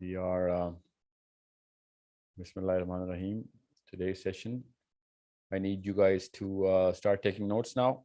We are Bismillah ar-Rahman ar-Rahim. Today's session. I need you guys to start taking notes now.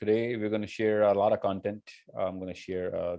Today we're going to share a lot of content. I'm going to share.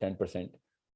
10%,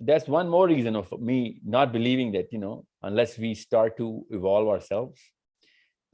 That's one more reason of me not believing that, unless we start to evolve ourselves,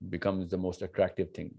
becomes the most attractive thing.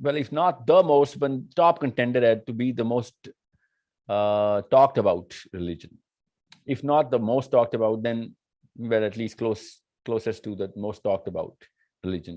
well, if not the most, but top contender to be the most talked about religion. If not the most talked about, then we're at least closest to the most talked about religion.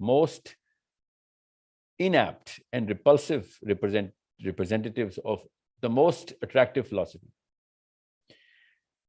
most inept and repulsive representatives of the most attractive philosophy.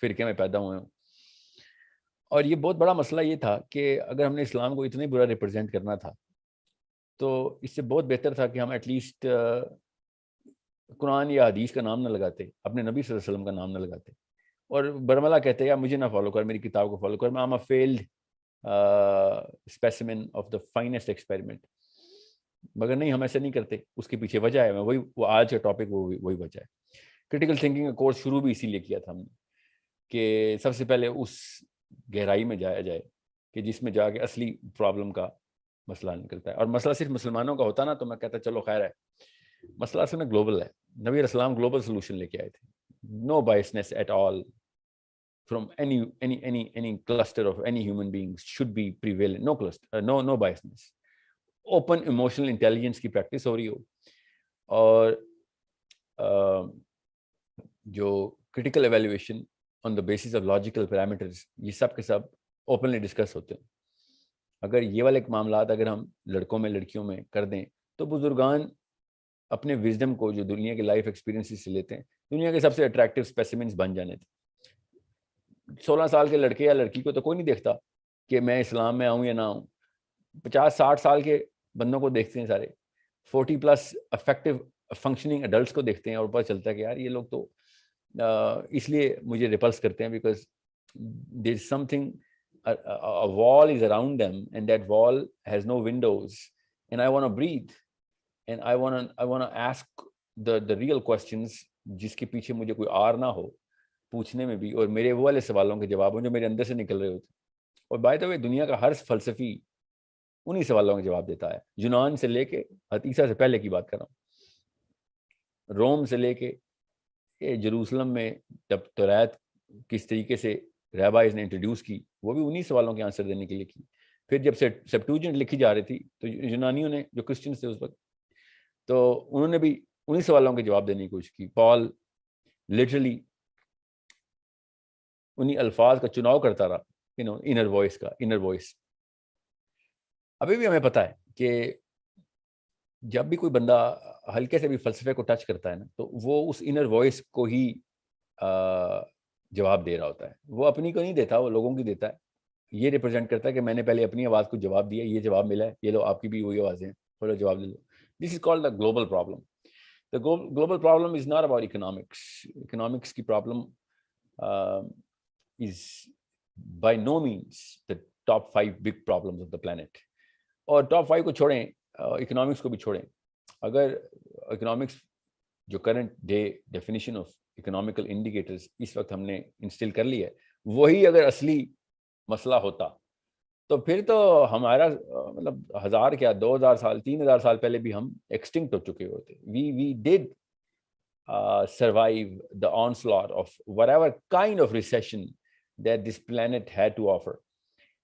فرقے میں پیدا ہوئے ہوں. اور یہ بہت بڑا مسئلہ یہ تھا کہ اگر ہم نے اسلام کو اتنے برا ریپرزینٹ کرنا تھا تو اس سے بہت بہتر تھا کہ ہم ایٹ لیسٹ قرآن یا حدیث کا نام نہ لگاتے, اپنے نبی صلی اللہ علیہ وسلم کا نام نہ لگاتے, اور برملا کہتے ہیں یا مجھے نہ فالو کر, میری کتاب کو فالو کر, میں am a field specimen of the finest experiment. مگر نہیں, ہم ایسے نہیں کرتے. اس کے پیچھے وجہ ہے, وہی وہ آج کا ٹاپک وہی وجہ ہے. کرٹیکل تھنکنگ کا کورس شروع بھی اسی لیے کیا تھا ہم نے کہ سب سے پہلے اس گہرائی میں جایا جائے کہ جس میں جا کے اصلی پرابلم کا مسئلہ نکلتا ہے. اور مسئلہ صرف مسلمانوں کا ہوتا نا تو میں کہتا چلو خیر ہے, مسئلہ اصل میں گلوبل ہے. نبی علیہ السلام گلوبل سولوشن لے کے آئے تھے. No business at all from any cluster of any human beings should be prevalent. No cluster, no biasness. Open emotional intelligence کی پریکٹس ہو رہی ہو, اور جو critical evaluation on the basis of logical parameters, یہ سب کے سب openly ڈسکس ہوتے ہیں. اگر یہ والے معاملات اگر ہم لڑکوں میں لڑکیوں میں کر دیں تو بزرگان اپنے وزڈم کو جو دنیا کے لائف ایکسپیرینسز سے لیتے ہیں, دنیا کے سب سے اٹریکٹیو اسپیسیمنز بن جانے تھے. 16 سال کے لڑکے یا لڑکی کو تو کوئی نہیں دیکھتا کہ میں اسلام میں آؤں یا نہ آؤں. 50-60 سال کے بندوں کو دیکھتے ہیں سارے, 40+ افیکٹو فنکشننگ ایڈلٹس کو دیکھتے ہیں, اور پتہ چلتا ہے کہ یار یہ لوگ تو اس لیے مجھے ریپلس کرتے ہیں because there is some thing, a wall is around them and that wall has no windows and I want to breathe and I want to ask the real questions جس کے پیچھے مجھے کوئی آر نہ ہو پوچھنے میں بھی, اور میرے وہ والے سوالوں کے جواب ہوں جو میرے اندر سے نکل رہے ہوتے. اور بائی دا وے دنیا کا ہر فلسفی انہی سوالوں کے جواب دیتا ہے. یونان سے لے کے عیسیٰ سے پہلے کی بات کر رہا ہوں, روم سے لے کے جروسلم میں جب توریت کس طریقے سے ریبائز نے انٹروڈیوس کی, وہ بھی انہی سوالوں کے آنسر دینے کے لیے کی. پھر جب سیپٹوجنٹ لکھی جا رہی تھی تو یونانیوں نے, جو کرسچنس تھے اس وقت, تو انہوں نے بھی انہی سوالوں کے جواب دینے کی کوشش کی. پال لٹرلی انہی الفاظ کا چناؤ کرتا رہا, انر وائس. ابھی بھی ہمیں پتہ ہے کہ جب بھی کوئی بندہ ہلکے سے بھی فلسفے کو ٹچ کرتا ہے نا, تو وہ اس انر وائس کو ہی جواب دے رہا ہوتا ہے. وہ اپنی کو نہیں دیتا, وہ لوگوں کی دیتا ہے. یہ ریپرزینٹ کرتا ہے کہ میں نے پہلے اپنی آواز کو جواب دیا, یہ جواب ملا ہے, یہ لو آپ کی بھی وہی آوازیں ہیں, بولو جواب لے لو. This is called the global problem. The global problem is not about economics. Economics کی problem is by no means the top 5 big problems of the planet. اور ٹاپ 5 کو چھوڑیں, اکنامکس کو بھی چھوڑیں. اگر اکنامکس جو current day definition of economical indicators اس وقت ہم نے انسٹل کر لی ہے, وہی اگر اصلی مسئلہ ہوتا تو پھر تو ہمارا مطلب 1000 کیا 2000 سال 3000 سال پہلے بھی ہم ایکسٹنکٹ ہو چکے ہوتے. we did survive the onslaught of whatever kind of recession that this planet had to offer,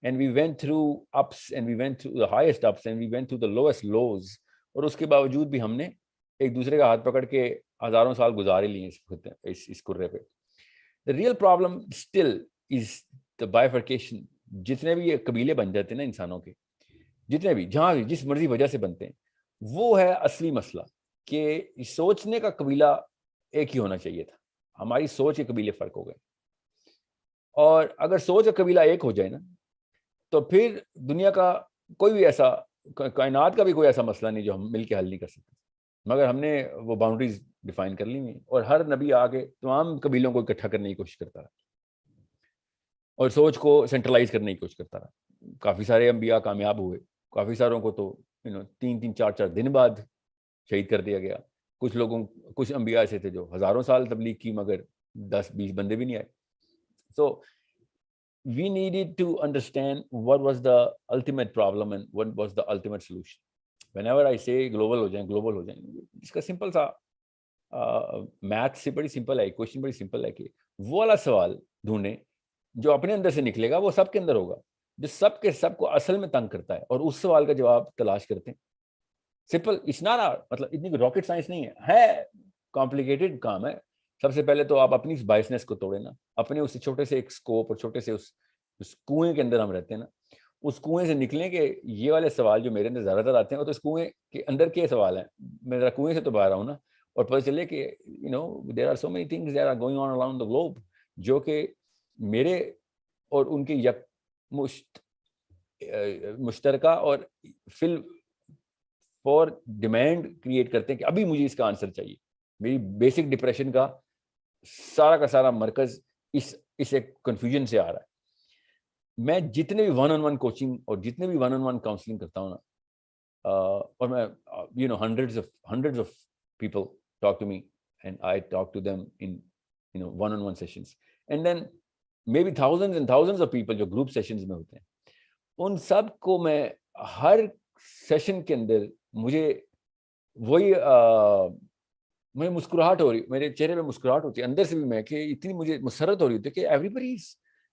and we went through ups and we went through the highest ups and we went through the lowest lows. اور اس کے باوجود بھی ہم نے ایک دوسرے کا ہاتھ پکڑ کے ہزاروں سال گزارے لیے اس کرے پہ. The real problem still is the bifurcation. جتنے بھی یہ قبیلے بن جاتے ہیں نا انسانوں کے, جتنے بھی جہاں بھی جس مرضی وجہ سے بنتے ہیں, وہ ہے اصلی مسئلہ کہ سوچنے کا قبیلہ ایک ہی ہونا چاہیے تھا. ہماری سوچ کے قبیلے فرق ہو گئے. اور اگر سوچ کا قبیلہ ایک ہو جائے نا, تو پھر دنیا کا کوئی بھی ایسا, کائنات کا بھی کوئی ایسا مسئلہ نہیں جو ہم مل کے حل نہیں کر سکتے. مگر ہم نے وہ باؤنڈریز ڈیفائن کر لی ہیں, اور ہر نبی آگے تمام قبیلوں کو اکٹھا کرنے کی کوشش کرتا رہا اور سوچ کو سینٹرلائز کرنے کی کوشش کرتا رہا. کافی سارے انبیاء کامیاب ہوئے, کافی ساروں کو تو 3-4 دن بعد شہید کر دیا گیا. کچھ انبیاء ایسے تھے جو ہزاروں سال تبلیغ کی مگر 10-20 بندے بھی نہیں آئے. So we needed to understand what was the ultimate problem and what was the ultimate solution. Whenever I say global ہو جائیں, اس کا سمپل سا میتھ سے بڑی سمپل ہے, کوشچن بڑی سمپل ہے کہ وہ والا سوال ڈھونڈیں جو اپنے اندر سے نکلے گا, وہ سب کے اندر ہوگا, جو سب کے سب کو اصل میں تنگ کرتا ہے, اور اس سوال کا جواب تلاش کرتے ہیں. سمپل, اٹس ناٹ مطلب اتنی راکٹ سائنس نہیں ہے کمپلیکیٹڈ کام ہے. سب سے پہلے تو آپ اپنی اس بائسنس کو توڑیں نا, اپنے اس چھوٹے سے ایک اسکوپ اور چھوٹے سے اس کنویں کے اندر ہم رہتے ہیں نا, اس کنویں سے نکلیں کہ یہ والے سوال جو میرے اندر زیادہ تر آتے ہیں وہ تو اس کنویں کے اندر کے سوال ہیں. میں ذرا کنویں سے تو باہر آؤں نا, اور پتہ چلے کہ there are so many things that are going on around the globe جو کہ میرے اور ان کے یک مشترکہ اور فل فور ڈیمانڈ کریٹ کرتے ہیں کہ ابھی مجھے اس کا آنسر چاہیے. میری بیسک ڈپریشن کا سارا مرکز اس ایک کنفیوژن سے آ رہا ہے. میں جتنے بھی 1-on-1 کوچنگ اور جتنے بھی 1-on-1 کاؤنسلنگ کرتا ہوں نا, اور میں hundreds of people talk to me and I talk to them in 1-on-1 sessions, and then maybe thousands and thousands of people جو group sessions میں ہوتے ہیں, ان سب کو میں ہر سیشن کے اندر مجھے وہی مجھے مسکراہٹ ہو رہی, میرے چہرے پہ مسکراہٹ ہوتی ہے اندر سے بھی, میں کہ اتنی مجھے مسرت ہو رہی ہوتی ہے کہ everybody is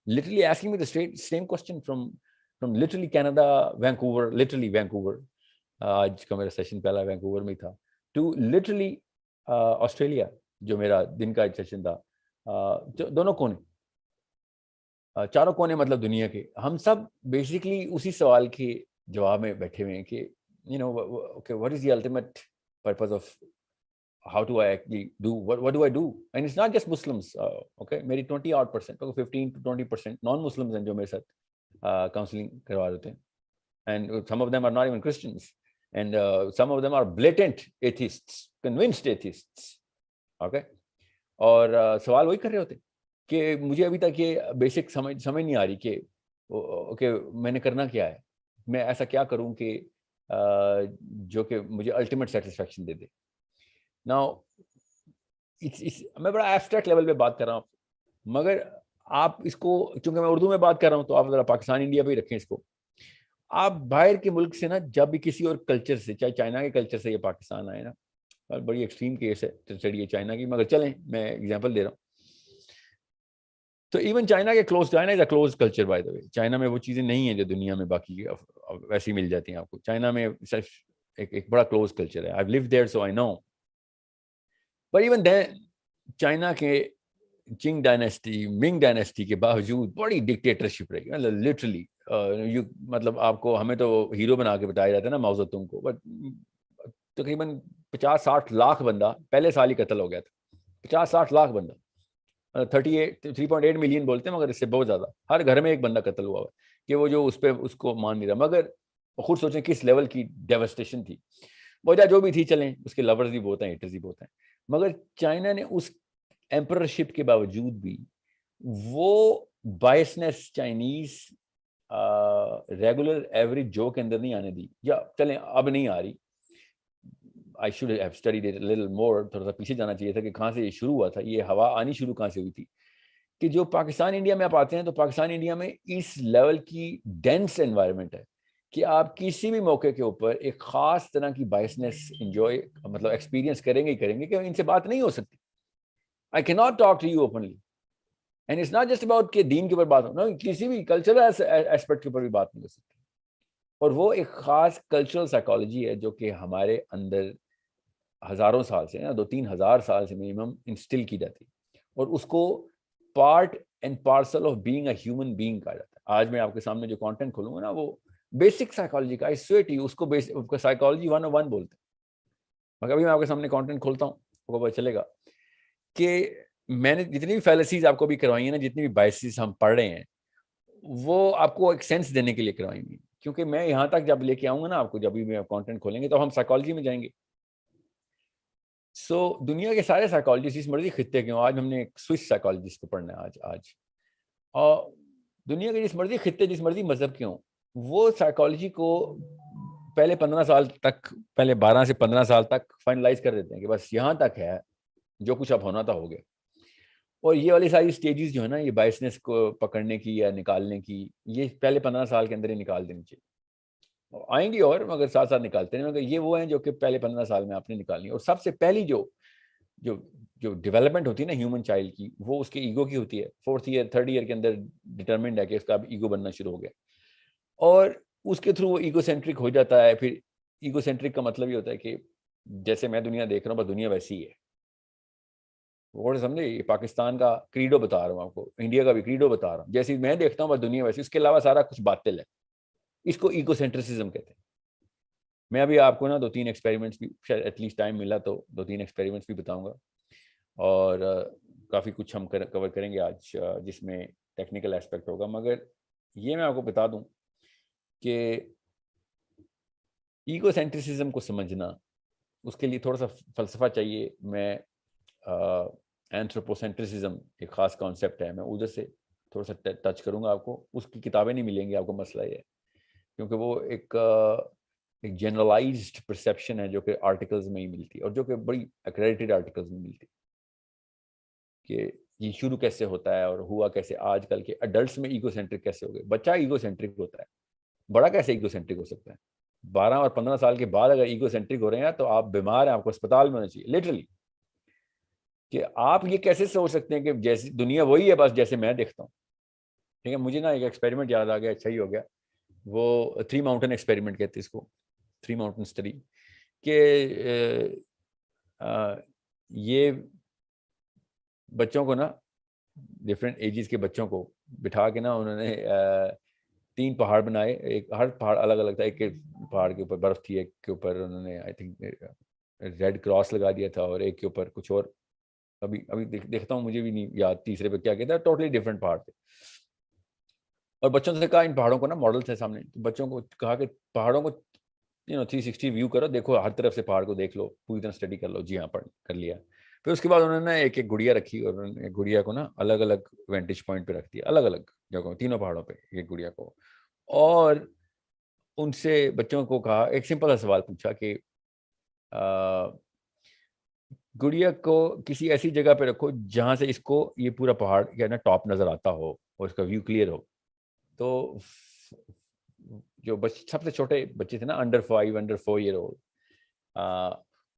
literally asking me the same question from literally Canada, Vancouver, آج کا میرا سیشن پہلا وینکوور میں تھا, ٹو لٹرلی آسٹریلیا جو میرا دن کا ایک سیشن تھا. دونوں کونے, چاروں کونے مطلب دنیا کے, ہم سب بیسکلی اسی سوال کے جواب میں بیٹھے ہوئے ہیں کہ okay, what is the ultimate purpose of how do I actually do, what do I do? And it's not just Muslims, okay, میری 20% 15 to 20% non-Muslims ہیں جو میرے ساتھ کاؤنسلنگ کروا دیتے ہیں, and some of them are not even Christians, and some of them are blatant atheists, convinced atheists, okay. اور سوال وہی کر رہے ہوتے کہ مجھے ابھی تک یہ بیسک سمجھ نہیں آ رہی کہ اوکے میں نے کرنا کیا ہے, میں ایسا کیا کروں کہ جو کہ مجھے ultimate satisfaction they they. Now میں بڑا ایبسٹریکٹ لیول پہ بات کر رہا ہوں, مگر آپ اس کو, چونکہ میں اردو میں بات کر رہا ہوں تو آپ ذرا پاکستان انڈیا پہ ہی رکھیں اس کو. آپ باہر کے ملک سے نا جب بھی کسی اور کلچر سے, چاہے چائنا کے کلچر سے یا پاکستان آئے نا, بڑی ایکسٹریم کیس ہے اسٹڈی ہے چائنا کی, مگر چلیں میں ایگزامپل دے رہا ہوں. تو ایون چائنا کے China is a close culture by the way. China میں وہ چیزیں نہیں ہیں جو دنیا میں باقی ویسی مل جاتی ہیں آپ کو. چائنا میں صرف ایک بڑا کلوز کلچر ہے. I live there so I know. But even then China کے چنگ ڈائنیسٹی, منگ ڈائنیسٹی کے باوجود بڑی ڈکٹیٹرشپ رہی, لٹرلی مطلب آپ کو, ہمیں تو ہیرو بنا کے بتایا جاتا ہے نا ماؤ زے تونگ کو, بٹ تقریباً 50-60 لاکھ بندہ پہلے سال ہی قتل ہو گیا تھا. 50-60 لاکھ بندہ, 3.8 ملین بولتے ہیں مگر اس سے بہت زیادہ, ہر گھر میں ایک بندہ قتل ہوا کہ وہ جو اس کو مان نہیں رہا. مگر خود سوچیں کس لیول کی ڈیوسٹیشن تھی. وجہ جو بھی تھی, چلیں اس کے لورز بھی بہت ہیں, ہیٹرز بھی بہت ہیں, مگر چائنا نے اس ایمپررشپ کے باوجود بھی وہ بائسنس چائنیز ریگولر ایوریج جو کے اندر نہیں آنے دی, یا چلیں اب نہیں آ رہی. I should have studied it a little more, تھوڑا سا پیچھے جانا چاہیے تھا کہ کہاں سے یہ شروع ہوا تھا, یہ ہوا آنی شروع کہاں سے ہوئی تھی. کہ جو پاکستان انڈیا میں آپ آتے ہیں تو پاکستان انڈیا میں اس لیول کی ڈینس انوائرمنٹ ہے کہ آپ کسی بھی موقع کے اوپر ایک خاص طرح کی بائسنس انجوائے مطلب ایکسپیرینس کریں گے کہ ان سے بات نہیں ہو سکتی. I cannot talk to you openly. And it's not just about کہ دین کے اوپر بات ہو, no, کسی بھی کلچرل ایسپیکٹ کے اوپر بھی بات نہیں ہو سکتی. اور وہ ایک خاص کلچرل سائیکالوجی ہے جو کہ ہمارے اندر ہزاروں سال سے, 2-3 ہزار سال سے منیمم انسٹل کی جاتی ہے, اور اس کو part and parcel of being a human being کہا جاتا ہے. آج میں آپ کے سامنے جو کانٹینٹ کھولوں گا نا, وہ بیسک سائیکالوجی کا, اس کو سائیکالوجی 101 بولتے ہیں. مگر ابھی میں آپ کے سامنے کانٹینٹ کھولتا ہوں, آپ کو پتہ چلے گا کہ میں نے جتنی بھی فیلسیز آپ کو بھی کروائی ہیں نا, جتنی بھی بائسیز ہم پڑھ رہے ہیں, وہ آپ کو ایک سینس دینے کے لیے کروائیں گی. کیونکہ میں یہاں تک جب لے کے آؤں گا نا آپ کو, جب بھی میں کانٹینٹ کھولیں گے تو ہم سائیکالوجی میں جائیں گے. سو دنیا کے سارے سائیکالوجسٹ جس مرضی خطے کے ہوں, آج ہم نے ایک سوئس سائیکالوجسٹ کو پڑھنا ہے آج اور دنیا کے جس مرضی خطے جس مرضی مذہب کے ہوں, وہ سائیکالوجی کو پہلے 15 سال تک, پہلے 12 سے 15 سال تک فائنلائز کر دیتے ہیں کہ بس یہاں تک ہے, جو کچھ اب ہونا تھا ہو گیا. اور یہ والی ساری سٹیجز جو ہے نا, یہ بائسنس کو پکڑنے کی یا نکالنے کی, یہ پہلے 15 سال کے اندر ہی نکال دینی چاہیے. آئیں گی اور مگر ساتھ ساتھ نکالتے ہیں, مگر یہ وہ ہیں جو کہ پہلے 15 سال میں آپ نے نکالنی. اور سب سے پہلی جو ڈیولپمنٹ ہوتی ہے نا ہیومن چائلڈ کی, وہ اس کے ایگو کی ہوتی ہے. 4th ایئر 3rd ایئر کے اندر ڈٹرمنڈ ہے کہ اس کا اب ایگو بننا شروع ہو گیا, اور اس کے تھرو وہ ایگو سینٹرک ہو جاتا ہے. پھر ایگو سینٹرک کا مطلب یہ ہوتا ہے کہ جیسے میں دنیا دیکھ رہا ہوں بس دنیا ویسی ہے. وہ سمجھے, یہ پاکستان کا کریڈو بتا رہا ہوں آپ کو, انڈیا کا بھی کریڈو بتا رہا ہوں, جیسے میں دیکھتا ہوں بس دنیا ویسی, اس کے علاوہ سارا کچھ باطل ہے. اس کو ایگو سینٹرسزم کہتے ہیں. میں ابھی آپ کو نا 2-3 ایکسپیریمنٹس بھی, شاید ایٹ لیسٹ ٹائم ملا تو 2-3 ایکسپیریمنٹس بھی بتاؤں گا, اور کافی کچھ ہم کور کریں گے آج, جس میں ٹیکنیکل ایسپیکٹ ہوگا. مگر یہ میں آپ کو بتا دوں کہ ایگو سینٹریسزم کو سمجھنا اس کے لیے تھوڑا سا فلسفہ چاہیے. میں اینتھروپوسینٹریسزم ایک خاص کانسیپٹ ہے, میں ادھر سے تھوڑا سا ٹچ کروں گا. آپ کو اس کی کتابیں نہیں ملیں گی آپ کو, مسئلہ یہ ہے کیونکہ وہ ایک جنرلائزڈ پرسیپشن ہے جو کہ آرٹیکلز میں ہی ملتی ہے, اور جو کہ بڑی ایکریڈیٹڈ آرٹیکلز میں ملتی ہے کہ یہ شروع کیسے ہوتا ہے اور ہوا کیسے. آج کل کے اڈلٹس میں ایگو سینٹرک کیسے ہو گئے. بچہ ایگو سینٹرک ہوتا ہے, بڑا کیسے ایگو سینٹرک ہو سکتا ہے؟ 12 اور 15 سال کے بعد اگر ایگو سینٹرک ہو رہے ہیں تو آپ بیمار ہیں, آپ کو اسپتال میں ہونا چاہیے لٹرلی. کہ آپ یہ کیسے سوچ سکتے ہیں کہ جیسی دنیا وہی ہے بس جیسے میں دیکھتا ہوں. ٹھیک ہے, مجھے نا ایک ایکسپیریمنٹ یاد آ گیا, اچھا ہی ہو گیا. وہ 3 ماؤنٹین ایکسپیریمنٹ کہتے ہیں اس کو, 3 ماؤنٹین اسٹڈی. کہ یہ بچوں کو نا, ڈفرینٹ ایجز کے بچوں کو بٹھا کے نا انہوں نے 3 پہاڑ بنائے. ایک ہر پہاڑ الگ الگ تھا. ایک پہاڑ کے اوپر برف تھی, ایک کے اوپر انہوں نے آئی تھنک ریڈ کراس لگا دیا تھا, اور ایک کے اوپر کچھ اور, ابھی دیکھتا ہوں مجھے بھی نہیں یاد تیسرے پہ کیا کہتا ہے. ٹوٹلی ڈفرینٹ پہاڑ تھے. اور بچوں سے کہا, ان پہاڑوں کو نا ماڈل تھے سامنے, بچوں کو کہا کہ پہاڑوں کو 360 ویو کرو, دیکھو ہر طرف سے پہاڑ کو دیکھ لو, پوری طرح اسٹڈی کر لو. جی ہاں, پڑھ کر لیا. پھر اس کے بعد انہوں نے ایک گڑیا رکھی, اور انہوں نے گڑیا کو نا الگ الگ وینٹیج پوائنٹ پہ رکھ دیا, الگ الگ جگہوں, تینوں پہاڑوں پہ ایک گڑیا کو. اور ان سے بچوں کو کہا, ایک سمپل سا سوال پوچھا کہ گڑیا کو کسی ایسی جگہ پہ رکھو جہاں سے اس کو یہ پورا پہاڑ یا نا ٹاپ نظر آتا ہو اور اس کا ویو کلیئر ہو. تو جو سب سے چھوٹے بچے تھے نا, انڈر 4 ایئر اولڈ,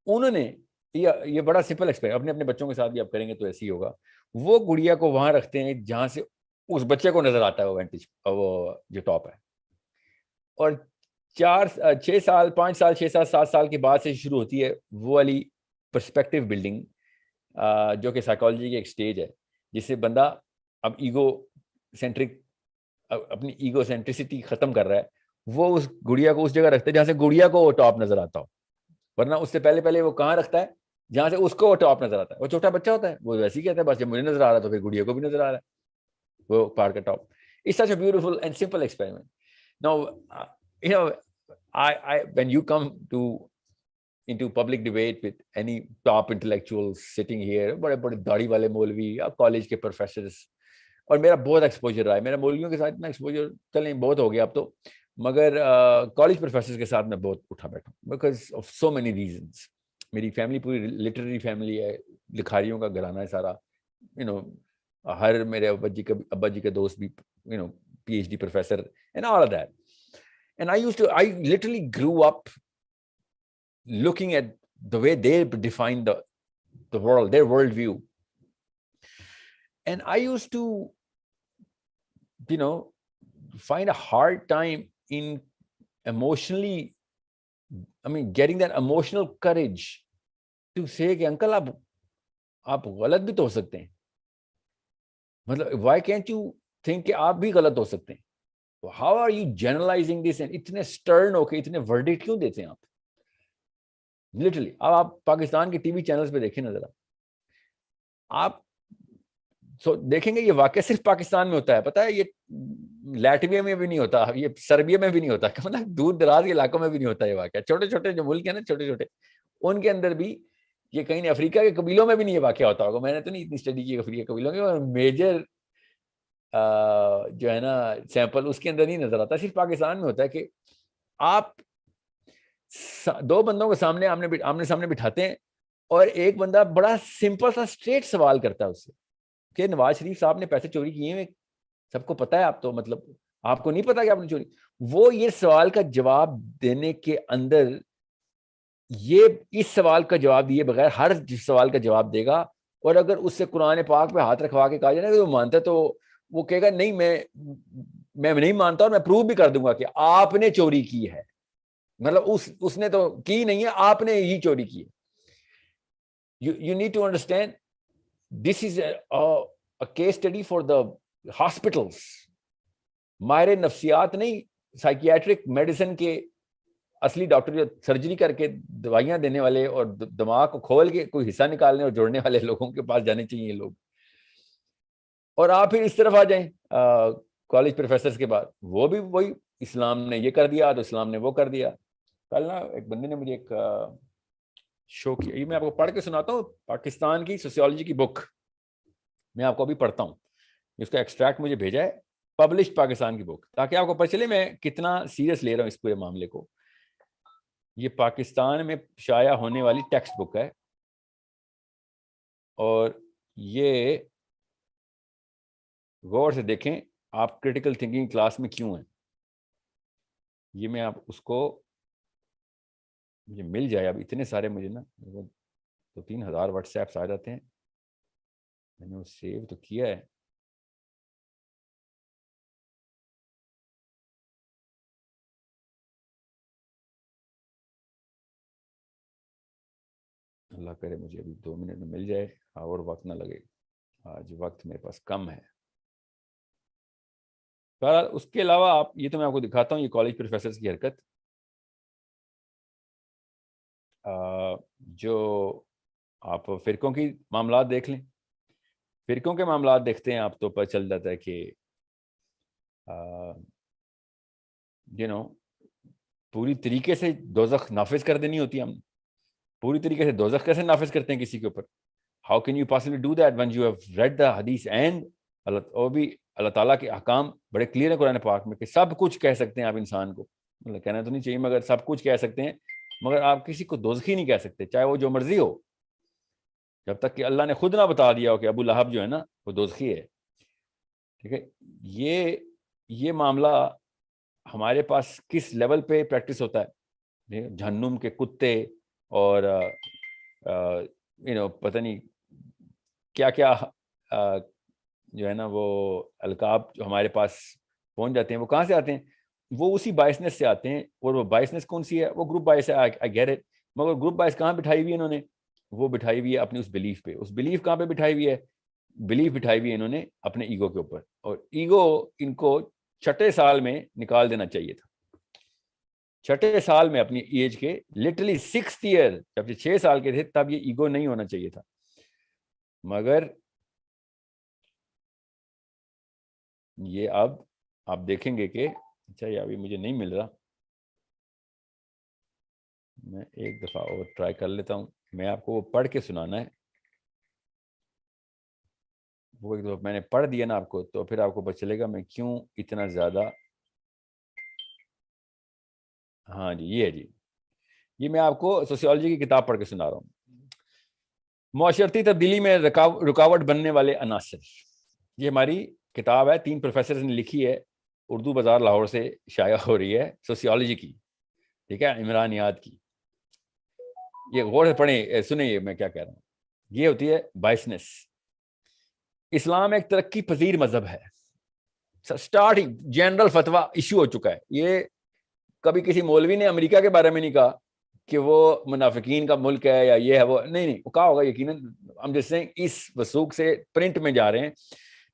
انہوں نے یہ بڑا سمپل ایکسپیرینس اپنے بچوں کے ساتھ بھی آپ کریں گے تو ایسے ہی ہوگا. وہ گڑیا کو وہاں رکھتے ہیں جہاں سے اس بچے کو نظر آتا ہے وہ وینٹیج, وہ جو ٹاپ ہے. اور 6 سال 5 سال 6 سال 7 سال کے بعد سے شروع ہوتی ہے وہ والی پرسپیکٹیو بلڈنگ, جو کہ سائیکالوجی کی ایک سٹیج ہے جس سے بندہ اب ایگو سینٹرک, اپنی ایگو سینٹریسٹی ختم کر رہا ہے. وہ اس گڑیا کو اس جگہ رکھتا ہے جہاں سے گڑیا کو وہ ٹاپ نظر آتا ہو, ورنہ اس سے پہلے وہ کہاں رکھتا ہے جہاں سے اس کو وہ ٹاپ نظر آتا ہے. وہ چھوٹا بچہ ہوتا ہے, وہ ویسے ہی کہتا ہے بس جب مجھے نظر آ رہا ہے تو پھر گڑیا کو بھی نظر آ رہا ہے وہ پہاڑ کا top. It's such a beautiful and simple experiment. Now, when you come into public debate with any top intellectuals sitting here, بڑے داڑھی والے مولوی یا کالج کے پروفیسرز, اور میرا بہت ایکسپوجر رہا ہے, میرا مولویوں کے ساتھ اتنا ایکسپوجر چلیں بہت ہو گیا اب تو, مگر کالج پروفیسرز کے ساتھ میں بہت اٹھا بیٹھا ہوں because of so many reasons. میری فیملی پوری لٹریری فیملی ہے, لکھاریوں کا گھرانہ ہے سارا. ہر میرے ابا جی کا دوست بھی PhD professor and all of that. And I literally grew up looking at the way they define the world, their worldview. And I used to, find a hard time in getting that emotional courage to say کہ uncle آپ غلط بھی تو ہو سکتے ہیں. مطلب why can't you think کہ آپ بھی غلط ہو سکتے ہیں. How are you generalizing this and اتنے stern ہو کے اتنے verdict کیوں دیتے ہیں آپ لٹرلی. اب آپ پاکستان کے TV چینلز پہ دیکھیں نا ذرا, آپ دیکھیں گے یہ واقعہ صرف پاکستان میں ہوتا ہے. پتہ ہے یہ لیٹویا میں بھی نہیں ہوتا, یہ سربیا میں بھی نہیں ہوتا, مطلب دور دراز کے علاقوں میں بھی نہیں ہوتا یہ واقعہ. چھوٹے چھوٹے جو ملک ہیں نا, چھوٹے چھوٹے, ان کے اندر بھی یہ کہیں افریقہ کے قبیلوں میں بھی نہیں یہ واقعہ ہوتا ہوگا. میں نے تو نہیں اتنی اسٹڈی کی افریقہ قبیلوں کی, اور میجر جو ہے نا سیمپل اس کے اندر نہیں نظر آتا. صرف پاکستان میں ہوتا ہے کہ آپ 2 بندوں کو آمنے سامنے بٹھاتے ہیں, اور ایک بندہ بڑا سمپل سا اسٹریٹ سوال کرتا ہے اس سے کہ نواز شریف صاحب نے پیسے چوری کیے ہیں, سب کو پتا ہے, آپ تو مطلب آپ کو نہیں پتا کہ آپ نے چوری. وہ یہ سوال کا جواب دینے کے اندر اس سوال کا جواب دیے بغیر ہر سوال کا جواب دے گا. اور اگر اس سے قرآن پاک پہ ہاتھ رکھوا کے کہا جائے نا کہ وہ مانتا ہے, تو وہ کہے گا نہیں میں نہیں مانتا, اور میں پروو بھی کر دوں گا کہ آپ نے چوری کی ہے. مطلب اس نے تو کی نہیں ہے, آپ نے ہی چوری کی ہے. You need to understand this is a case study for the hospitals. ماہر نفسیات نہیں, سائکیاٹرک میڈیسن کے اصلی ڈاکٹر جو سرجری کر کے دوائیاں دینے والے اور دماغ کو کھول کے کوئی حصہ نکالنے اور جوڑنے والے لوگوں کے پاس جانے چاہیے لوگ. اور آپ پھر اس طرف آ جائیں کالج پروفیسرز کے بعد، وہ بھی وہی، اسلام نے یہ کر دیا تو اسلام نے وہ کر دیا. کل نا ایک بندے نے مجھے ایک شو کیا، یہ میں آپ کو پڑھ کے سناتا ہوں، پاکستان کی سوسیولوجی کی بک میں آپ کو ابھی پڑھتا ہوں، اس کا ایکسٹریکٹ مجھے بھیجا ہے، پبلشڈ پاکستان کی بک، تاکہ آپ کو پتہ چلے میں کتنا سیریس لے رہا ہوں اس پورے معاملے کو. یہ پاکستان میں شائع ہونے والی ٹیکسٹ بک ہے، اور یہ غور سے دیکھیں آپ کریٹیکل تھنکنگ کلاس میں کیوں ہیں. یہ میں آپ اس کو مجھے مل جائے، اب اتنے سارے مجھے نا 2-3 ہزار واٹس ایپس آ جاتے ہیں، میں نے وہ سیو تو کیا ہے. اللہ کرے مجھے ابھی 2 منٹ میں مل جائے اور وقت نہ لگے، آج وقت میرے پاس کم ہے. بہرحال اس کے علاوہ آپ یہ تو میں آپ کو دکھاتا ہوں، یہ کالج پروفیسرز کی حرکت، جو آپ فرقوں کی معاملات دیکھ لیں، فرقوں کے معاملات دیکھتے ہیں آپ تو پتہ چل جاتا ہے کہ پوری طریقے سے دوزخ نافذ کر دینی ہوتی ہے. ہم پوری طریقے سے دوزخ کیسے نافذ کرتے ہیں کسی کے اوپر؟ How can you possibly do that when you have read the حدیث اینڈ اور بھی اللہ تعالیٰ کے احکام بڑے کلیئر ہیں قرآن پاک میں کہ سب کچھ کہہ سکتے ہیں آپ انسان کو، مطلب کہنا تو نہیں چاہیے مگر سب کچھ کہہ سکتے ہیں، مگر آپ کسی کو دوزخی نہیں کہہ سکتے، چاہے وہ جو مرضی ہو، جب تک کہ اللہ نے خود نہ بتا دیا ہو کہ ابو لہب جو ہے نا وہ دوزخی ہے. ٹھیک ہے، یہ معاملہ ہمارے پاس کس لیول پہ پریکٹس ہوتا ہے؟ جہنم کے کتے اور پتہ نہیں کیا کیا جو ہے نا وہ القاب جو ہمارے پاس پہنچ جاتے ہیں، وہ کہاں سے آتے ہیں؟ وہ اسی بائسنس سے آتے ہیں. اور وہ بائسنس کون سی ہے؟ وہ گروپ بائس ہے، آئی گیٹ اٹ، مگر گروپ بائس کہاں بٹھائی ہوئی ہے انہوں نے؟ وہ بٹھائی ہوئی ہے اپنی اس بلیف پہ. اس بلیف کہاں پہ بٹھائی ہوئی ہے؟ بلیف بٹھائی ہوئی ہے انہوں نے اپنے ایگو کے اوپر، اور ایگو ان کو چھٹے سال میں نکال دینا چاہیے تھا. چھٹے سال میں اپنی ایج کے لٹرلی 6th ایئر، جب یہ 6 سال کے تھے تب یہ ایگو نہیں ہونا چاہیے تھا. مگر یہ اب آپ دیکھیں گے کہ اچھا یہ ابھی مجھے نہیں مل رہا، میں ایک دفعہ اور ٹرائی کر لیتا ہوں. میں آپ کو وہ پڑھ کے سنانا ہے، وہ ایک دفعہ میں نے پڑھ دیا نا آپ کو تو پھر آپ کو پتہ چلے گا میں کیوں اتنا زیادہ. ہاں جی یہ ہے جی، یہ میں آپ کو سوسیولوجی کی کتاب پڑھ کے سنا رہا ہوں. معاشرتی تبدیلی میں رکاوٹ بننے والے عناصر، یہ ہماری کتاب ہے، 3 پروفیسرز نے لکھی ہے، اردو بازار لاہور سے شائع ہو رہی ہے، سوسیولوجی کی. ٹھیک ہے، عمرانیات کی. یہ غور سے پڑھیں، سنیں یہ میں کیا کہہ رہا ہوں. یہ ہوتی ہے بائسنس. اسلام ایک ترقی پذیر مذہب ہے. سٹارٹنگ جنرل فتویٰ ایشو ہو چکا ہے. یہ کبھی کسی مولوی نے امریکہ کے بارے میں نہیں کہا کہ وہ منافقین کا ملک ہے یا یہ ہے وہ، نہیں وہ کہا ہوگا یقیناً، ہم جیسے اس وثوق سے پرنٹ میں جا رہے ہیں.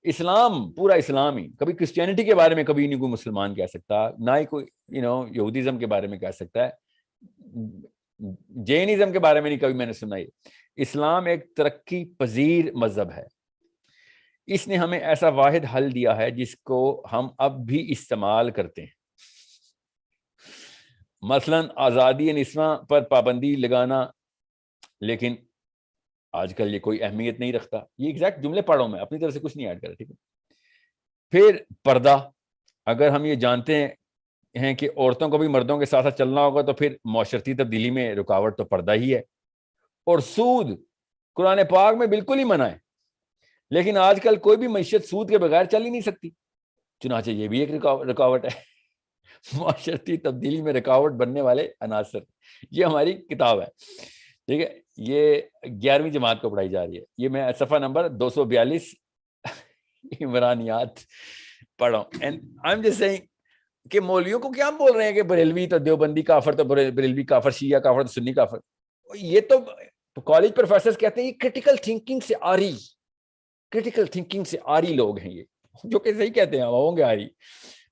اسلام پورا اسلام ہی، کبھی کرسچینٹی کے بارے میں کبھی نہیں کوئی مسلمان کہہ سکتا، نہ ہی کوئی یہودیزم کے بارے میں کہہ سکتا ہے، جینزم کے بارے میں نہیں کبھی میں نے سنا. اسلام ایک ترقی پذیر مذہب ہے. اس نے ہمیں ایسا واحد حل دیا ہے جس کو ہم اب بھی استعمال کرتے ہیں. مثلا آزادی نسواں پر پابندی لگانا، لیکن آج کل یہ کوئی اہمیت نہیں رکھتا. یہ ایگزیکٹ جملے پڑھ رہا ہوں میں، اپنی طرف سے کچھ نہیں ایڈ کر رہا. ٹھیک ہے، پھر پردہ، اگر ہم یہ جانتے ہیں کہ عورتوں کو بھی مردوں کے ساتھ ساتھ چلنا ہوگا تو پھر معاشرتی تبدیلی میں رکاوٹ تو پردہ ہی ہے. اور سود قرآن پاک میں بالکل ہی منع ہے، لیکن آج کل کوئی بھی معیشت سود کے بغیر چل ہی نہیں سکتی، چنانچہ یہ بھی ایک رکاوٹ ہے. معاشرتی تبدیلی میں رکاوٹ بننے والے عناصر، یہ ہماری کتاب ہے. ٹھیک ہے، یہ 11ویں جماعت کو پڑھائی جا رہی ہے. یہ میں صفحہ نمبر 242 عمرانیات پڑھ رہا ہوں. And I am just seeing کہ مولویوں کو کیا بول رہے ہیں کہ بریلوی تو دیوبندی کافر، تو بریلوی کافر، شیعہ کافر تو سنی کافر. یہ تو کالج پروفیسرز کہتے ہیں یہ کرٹیکل تھنکنگ سے آری، کرٹیکل تھنکنگ سے آری لوگ ہیں یہ، جو کہ صحیح کہتے ہیں، ہوں گے آری.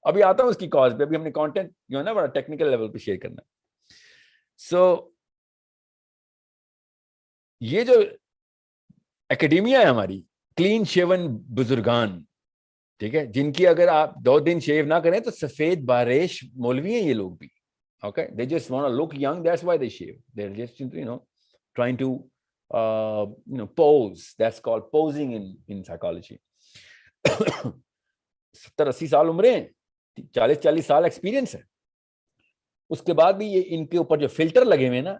ابھی آتا ہوں اس کی کاز پہ، ابھی ہم نے کانٹینٹ جو ہے نا بڑا ٹیکنیکل لیول پہ شیئر کرنا ہے. یہ جو اکیڈیمیا ہے ہماری، کلین شیون بزرگان, ٹھیک ہے, جن کی اگر آپ 2 دن شیو نہ کریں تو سفید باریش مولوی ہیں یہ لوگ بھی. Okay, they just want to look young, that's why they shave. They're just, trying to pose. That's called posing in psychology. 70-80 سال عمریں ہیں, 40 سال ایکسپیرینس ہے, اس کے بعد بھی یہ ان کے اوپر جو فلٹر لگے ہوئے نا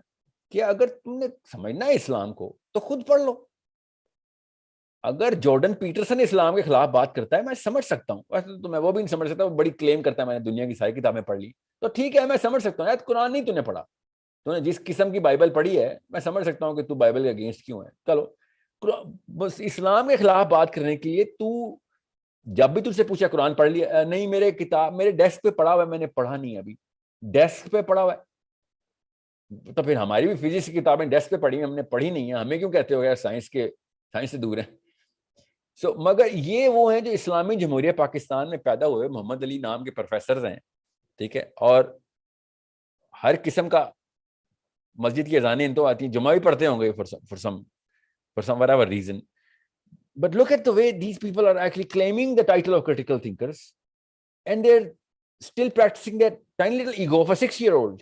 کہ اگر تم نے سمجھنا ہے اسلام کو تو خود پڑھ لو. اگر جارڈن پیٹرسن اسلام کے خلاف بات کرتا ہے میں سمجھ سکتا ہوں, ویسے تو میں وہ بھی نہیں سمجھ سکتا, وہ بڑی کلیم کرتا ہے میں نے دنیا کی ساری کتابیں پڑھ لی, تو ٹھیک ہے میں سمجھ سکتا ہوں. قرآن نہیں تو نے پڑھا, تو نے جس قسم کی بائبل پڑھی ہے میں سمجھ سکتا ہوں کہ تو بائبل کے اگینسٹ کیوں ہے. چلو بس اسلام کے خلاف بات کرنے کے لیے تو جب بھی تجھ سے پوچھا قرآن پڑھ لیا, نہیں میرے کتاب میرے ڈیسک پہ پڑھا ہوا ہے, میں نے پڑھا نہیں ابھی. ڈیسک پہ پڑھا ہوا ہے تو پھر ہماری بھی فزکس کی کتابیں ڈیسک پہ پڑھی ہیں, ہم نے پڑھی نہیں ہے, ہمیں کیوں کہتے ہو یار سائنس سے دور ہیں. مگر یہ وہ ہیں جو اسلامی جمہوریہ پاکستان میں پیدا ہوئے, محمد علی نام کے پروفیسرز ہیں, ٹھیک ہے, اور ہر قسم کا مسجد کی اذانیں ان تو آتی ہیں, جمعہ بھی پڑھتے ہوں گے for some whatever reason. But look at the way these people are actually claiming the title of critical thinkers and they're still practicing that tiny little ego of a 6-year-old.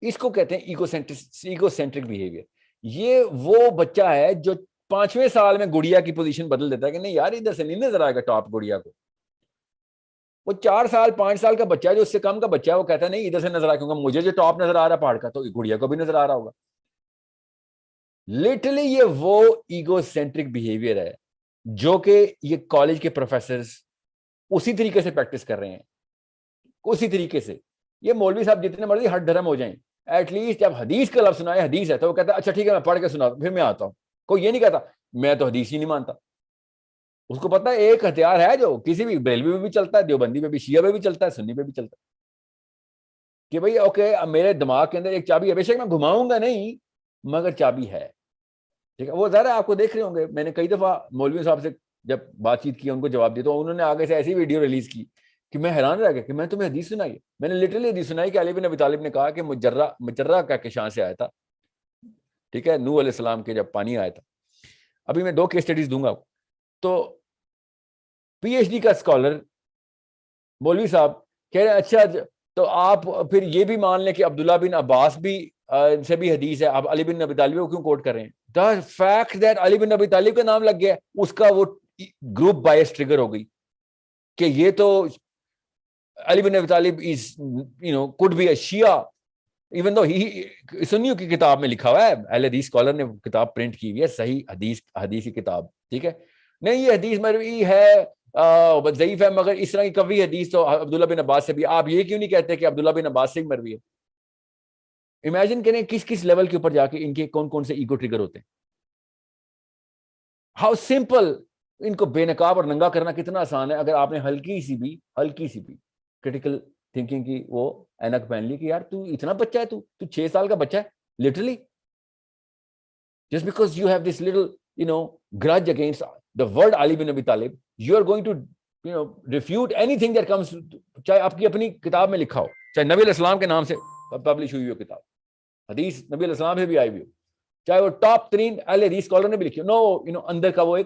اس کو کہتے ہیں ایگوسینٹرک بیہیویئر. یہ وہ بچہ ہے جو 5ویں سال میں گڑیا کی پوزیشن بدل دیتا ہے کہ نہیں یار ادھر سے نہیں نظر آئے گا ٹاپ گڑیا کو. وہ 4 سال 5 سال کا بچہ ہے جو اس سے کم کا بچہ ہے, وہ کہتا ہے نہیں ادھر سے نظر آئے, کیونکہ مجھے جو ٹاپ نظر آ رہا ہے پہاڑ کا تو گڑیا کو بھی نظر آ رہا ہوگا. لٹرلی یہ وہ ایگو سینٹرک بیہیویئر ہے جو کہ یہ کالج کے پروفیسرز اسی طریقے سے پریکٹس کر رہے ہیں, اسی طریقے سے. یہ مولوی صاحب جتنے مرضی ہٹ دھرم ہو جائیں, ایٹ لیسٹ جب حدیث کا لفظ سنائے حدیث ہے تو وہ کہتا ہے اچھا ٹھیک ہے میں پڑھ کے سنا پھر میں آتا ہوں. کوئی یہ نہیں کہتا میں تو حدیث ہی نہیں مانتا. اس کو پتا ہے ایک ہتھیار ہے جو کسی بھی بریلوی میں بھی چلتا ہے, دیوبندی میں بھی, شیعہ میں بھی چلتا ہے, سنی میں بھی چلتا ہے, کہ بھئی اوکے میرے دماغ کے اندر ایک چابی ہے, بے شک میں گھماؤں گا نہیں مگر چابی ہے. ٹھیک ہے, وہ ظاہر ہے آپ کو دیکھ رہے ہوں گے, میں نے کئی دفعہ مولوی صاحب سے جب بات چیت کی ان کو جواب دیا تو انہوں نے آگے سے ایسی ویڈیو ریلیز کی کہ میں حیران رہ گیا کہ میں تمہیں حدیث سنائی. میں نے لٹرلی حدیث سنائی کہ علی بن ابی طالب نے کہا کہ مجرہ کا کشان سے آیا تھا, ٹھیک ہے, نوح علیہ السلام کے جب پانی آیا تھا. ابھی میں 2 کیس اسٹڈیز دوں گا. تو پی ایچ ڈی کا اسکالر مولوی صاحب کہہ رہے ہیں اچھا تو آپ پھر یہ بھی مان لیں کہ عبداللہ بن عباس بھی سے بھی حدیث ہے, آپ علی بن ابی طالب کو کیوں کوٹ کر رہے ہیں؟ The fact that Ali bin Abi طالب کا نام لگ گیا اس کا وہ گروپ بائس ٹریگر ہو گئی کہ یہ تو علی bin Abi Talib is could be a شیعہ, ایون دو سنیوں کی کتاب میں لکھا ہوا ہے, اہل حدیث اسکالر نے کتاب پرنٹ کی ہوئی ہے, صحیح حدیث کی کتاب, ٹھیک ہے. نہیں یہ حدیث مروی ہے ضعیف ہے مگر اس طرح کی قوی حدیث تو عبداللہ بن عباس سے بھی, آپ یہ کیوں نہیں کہتے کہ عبداللہ بن عباس سے بھی مروی ہے؟ امیجن کریں کس لیول کے اوپر جا کے ان کے کون سے ایگو ٹریگر ہوتے ہیں. ہاؤ سمپل, ان کو بے نقاب اور ننگا کرنا کتنا آسان ہے اگر آپ نے ہلکی سی بھی کریٹیکل تھنکنگ کی وہ اینک پہن لی کہ یار تو اتنا بچہ ہے, تو 6 سال کا بچہ ہے literally, just because you have this little grudge against the word Ali bin Abi Talib, you are going to refute anything that comes, چاہے آپ کی اپنی کتاب میں لکھا ہو, چاہے نبی علیہ السلام کے نام سے پبلش ہوئی ہو کتاب, حدیث نبی علیہ السلام سے بھی آئی ہوئی ہو, چاہے وہ ٹاپ 3 اہل حدیث اسکالر نے بھی لکھی ہو, اندر کا وہ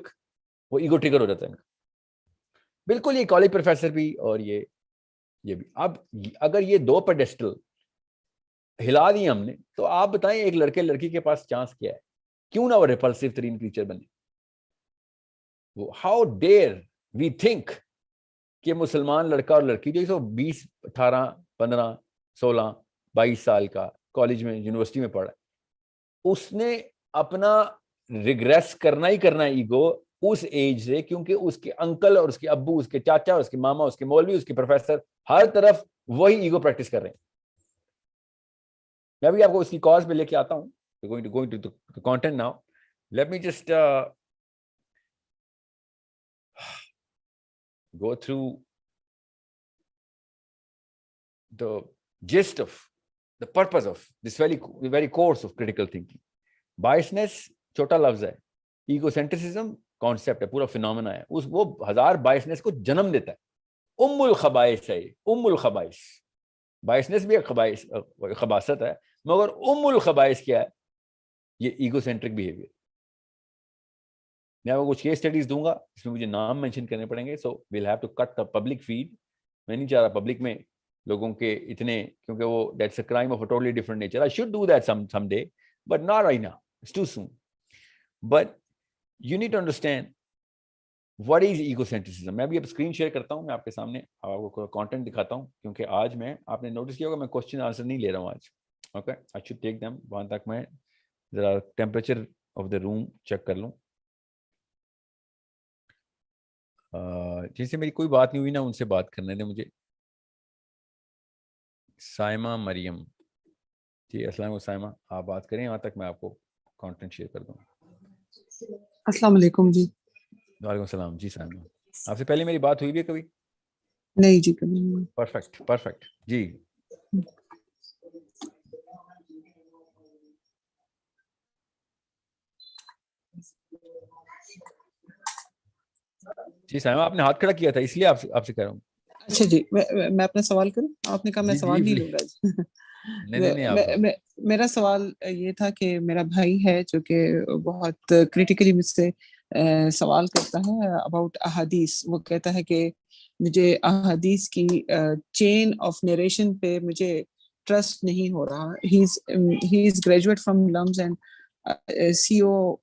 ایگو ٹریگر ہو جاتا ہے. بالکل یہ کالج پروفیسر بھی اور یہ بھی. اب اگر یہ 2 پیڈسٹل ہلا دی ہم نے تو آپ بتائیں ایک لڑکے لڑکی کے پاس چانس کیا ہے؟ کیوں نہ وہ ریپلسیو ترین کریچر بنے. وہ ہاؤ ڈیئر وی تھنک کہ مسلمان لڑکا اور لڑکی جو 20 18 15 16 22 سال کا کالج میں یونیورسٹی میں پڑھا, اس نے اپنا ریگریس کرنا ہی کرنا ہے ایگو اس ایج سے, کیونکہ اس کے انکل اور اس کے ابو, اس کے چاچا, اس کے ماما, اس کے مولوی, اس کے پروفیسر ہر طرف وہی ایگو پریکٹس کر رہے ہیں. میں بھی آپ کو اس کی کاز پہ لے کے آتا ہوں. going to the content now. Let me just go through the gist of the purpose of this very course of critical thinking. Biasness چھوٹا لفظ ہے, ایگوسینٹرسزم کانسیپٹ ہے, پورا فینومینا ہے, وہ 1000 بائسنس کو جنم دیتا ہے. ام الخبائث ہے, ام الخبائث. بائسنس بھی ایک خباثت ہے مگر ام الخبائث کیا ہے؟ یہ ایگو سینٹرک بیہیویئر. میں آپ کو کچھ کیس اسٹڈیز دوں گا اس میں مجھے نام مینشن کرنے پڑیں گے. So we'll have to cut the public feed. میں نہیں چاہ رہا پبلک میں لوگوں کے اتنے, کیونکہ وہ that's a crime of a totally different nature. I should do that some day but not right now, it's too soon. But you need to understand what is egocentrism. میں ابھی اب screen share کرتا ہوں, میں آپ کے سامنے آپ کو کانٹینٹ دکھاتا ہوں, کیونکہ آج میں, آپ نے نوٹس کیا ہوگا میں کوشچن آنسر نہیں لے رہا ہوں آج. Okay, I should take them. وہاں تک میں ذرا temperature of the room check کر لوں. جن سے میری کوئی بات نہیں ہوئی نا ان سے بات کرنے دیں مجھے. سائمہ مریم, جی السلام علیکم سائمہ, آپ بات کریں وہاں تک میں آپ کو کانٹینٹ شیئر کر دوں. السلام علیکم جی. وعلیکم السلام. جی سائمہ, آپ سے پہلے میری بات ہوئی بھی ہے کبھی؟ نہیں جی کبھی نہیں. Perfect perfect. جی جی سائمہ, آپ نے ہاتھ کھڑا کیا تھا اس لیے آپ سے کہہ رہا ہوں. اچھا جی, میں اپنا سوال کروں؟ آپ نے کہا میں سوال نہیں لوں گا. میرا سوال یہ تھا کہ میرا بھائی ہے جو کہ بہت کریٹیکلی مجھ سے سوال کرتا ہے اباؤٹ احادیث. وہ کہتا ہے کہ مجھے احادیث کی چین آف نریشن پہ مجھے ٹرسٹ نہیں ہو رہا. He is graduate from LUMS and C O